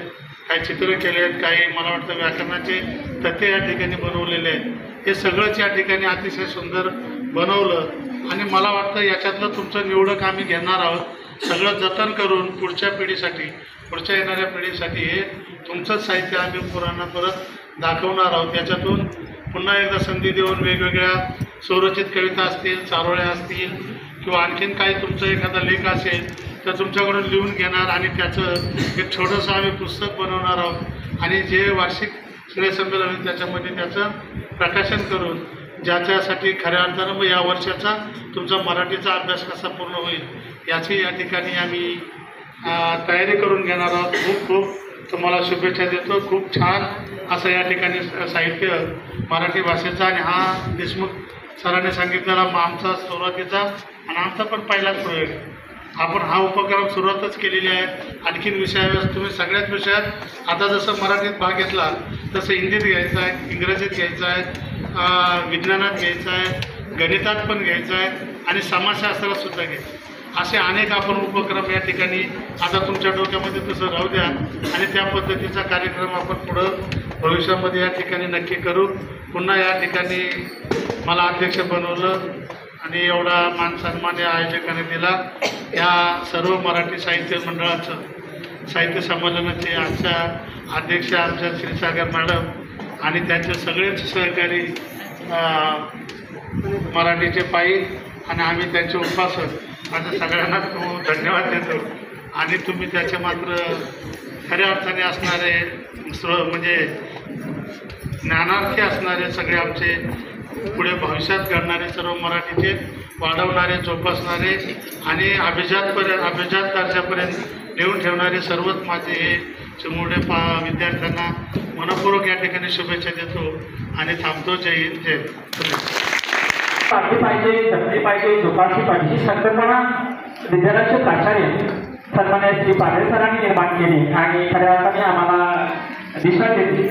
काही चित्र केले आहेत, काही मला वाटतं व्याकरणाचे तथ्य या ठिकाणी बनवलेले आहेत. हे सगळंच या ठिकाणी अतिशय सुंदर बनवलं आणि मला वाटतं याच्यातलं तुमचं निवडक आम्ही घेणार आहोत. सगळं जतन करून पुढच्या पिढीसाठी, पुढच्या येणाऱ्या पिढीसाठी हे तुमचंच साहित्य आम्ही पुराणा परत दाखवणार आहोत. याच्यातून पुन्हा एकदा संधी देऊन वेगवेगळ्या स्वरचित कविता असतील, चारोळ्या असतील किंवा आणखीन काही तुमचं एखादा लेख असेल तर तुमच्याकडून लिहून घेणार आणि त्याचं एक छोटंसं आम्ही पुस्तक बनवणार आहोत आणि जे वार्षिक स्नेहसंमेलन होईल त्याच्यामध्ये त्याचं प्रकाशन करून ज्याच्यासाठी खऱ्या अर्थानं मग या वर्षाचा तुमचा मराठीचा अभ्यास कसा पूर्ण होईल याची या ठिकाणी आम्ही तयारी करून घेणार आहोत. खूप खूप तुम्हाला शुभेच्छा देतो. खूप छान असं या ठिकाणी साहित्य मराठी भाषेचा आणि हा देशमुख सरांनी सांगितलेला आमचा सुरुवातीचा आणि आमचा पण पहिलाच प्रयोग. आपण हा उपक्रम सुरुवातच केलेली आहे. आणखीन विषयावर तुम्ही सगळ्याच विषयात आता जसं मराठीत भाग घेतला तसं हिंदीत घ्यायचं आहे, इंग्रजीत घ्यायचं आहे, विज्ञानात घ्यायचं आहे, गणितात पण घ्यायचं आहे आणि समाजशास्त्रात सुद्धा घ्यायचं. असे अनेक आपण उपक्रम या ठिकाणी आता तुमच्या डोक्यामध्ये तसं राहू द्या आणि त्या पद्धतीचा कार्यक्रम आपण पुढं भविष्यामध्ये या ठिकाणी नक्की करू. पुन्हा या ठिकाणी मला अध्यक्ष बनवलं आणि एवढा मान सन्मान या आयोजकाने दिला. या सर्व मराठी साहित्य मंडळाचं, साहित्य संमेलनाचे आमच्या अध्यक्ष आमच्या क्षीरसागर मॅडम आणि त्यांचे सगळेच सहकारी मराठीचे पायी आणि आम्ही त्यांचे उपासक माझ्या सगळ्यांना धन्यवाद देतो. आणि तुम्ही त्याचे मात्र खऱ्या अर्थाने असणारे म्हणजे ज्ञानार्थी असणारे सगळे आमचे पुढे भविष्यात घडणारे सर्व मराठीचे वाढवणारे, जोपासणारे आणि अभिजात दर्जापर्यंत नेऊन ठेवणारे सर्वच माझे हे चिमुरडे विद्यार्थ्यांना मनपूर्वक या ठिकाणी शुभेच्छा देतो आणि थांबतो. जय हिंद, जय पाळली पाहिजे, जपली पाहिजे, जोपासली पाहिजे ही संकल्पना विद्यालयाचे प्राचार्य सन्मान्य श्री पाटील सरांनी निर्माण केली आणि खऱ्या अर्थाने आम्हाला दिशा दिली.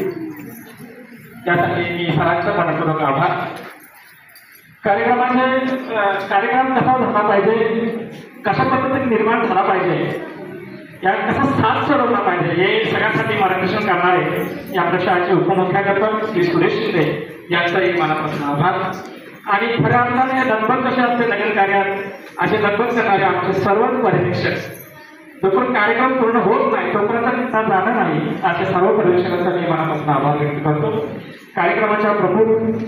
त्यासाठी मी सरांचा मनपूर्वक आभार. कार्यक्रम कसा झाला पाहिजे, कशा पद्धतीने निर्माण झाला पाहिजे, या कसा साथ चढवला पाहिजे हे सगळ्यांसाठी मार्गदर्शन करणारे या आपल्या शाळेचे उपमुख्याध्यापक श्री सुरेश शिंदे यांचाही मनापासून आभार. आणि खऱ्या अर्थाने लगबग कसे असते नगर कार्यात असे लगबग करणारे आमचे सर्वच पर्यवेक्षक जोपर्यंत कार्यक्रम पूर्ण होत नाही तोपर्यंत जाणं नाही अशा सर्व पर्यवेक्षकांचा मी मनापासून आभार व्यक्त करतो. कार्यक्रमाच्या प्रमुख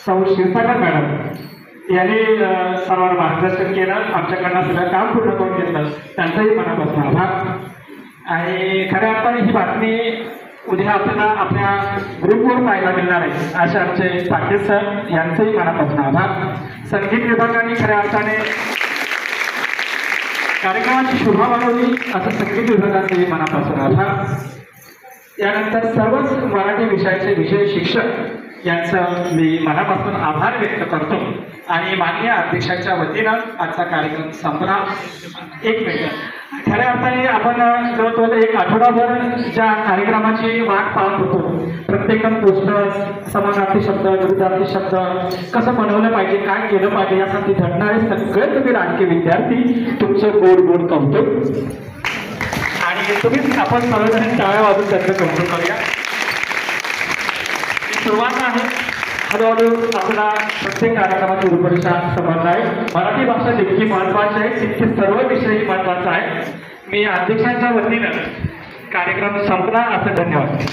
सौ क्षीरसागर मॅडम यांनी सर्वांना मार्गदर्शन केलं, आमच्याकडनं सगळं काम पूर्ण करून घेतलं, त्यांचाही मनापासून आभार. आणि खऱ्या अर्थाने ही बातमी उद्या आपल्याला आपल्या ग्रुपवर पाहायला मिळणार आहे असे आमचे पाटील सर यांचंही मनापासून आभार. संगीत विभागाने खऱ्या अर्थाने कार्यक्रमाची शोभा वाढवली असं संगीत विभागाचंही मनापासून आभार. यानंतर सर्वच मराठी विषयाचे विषय शिक्षक यांचं मी मनापासून आभार व्यक्त करतो. आणि माननीय अध्यक्षांच्या वतीनं आजचा कार्यक्रम संपला. एक मिनिट, खऱ्या अर्थाने आपण जवळजवळ एक आठवडाभर ज्या कार्यक्रमाची वाट पाहत होतो, प्रत्येकजण पोस्टर्स, समानार्थी शब्द, विरुद्धार्थी शब्द कसं बनवलं पाहिजे, काय केलं पाहिजे यासाठी झटणारे सगळे तुम्ही राजकीय विद्यार्थी, तुमचं गोड गोड कौतुक. आणि तुम्हीच आपण सर्वजण टाळ्या वाजून त्याचं कौतुक करूया. सुरुवात आहे. हळूहळू आपला प्रत्येक कार्यक्रमाची रूपरेषा समजला आहे. मराठी भाषा जितकी महत्त्वाची आहे तितके सर्व विषयही महत्त्वाचा आहे. मी अध्यक्षांच्या वतीनं कार्यक्रम संपला असं धन्यवाद.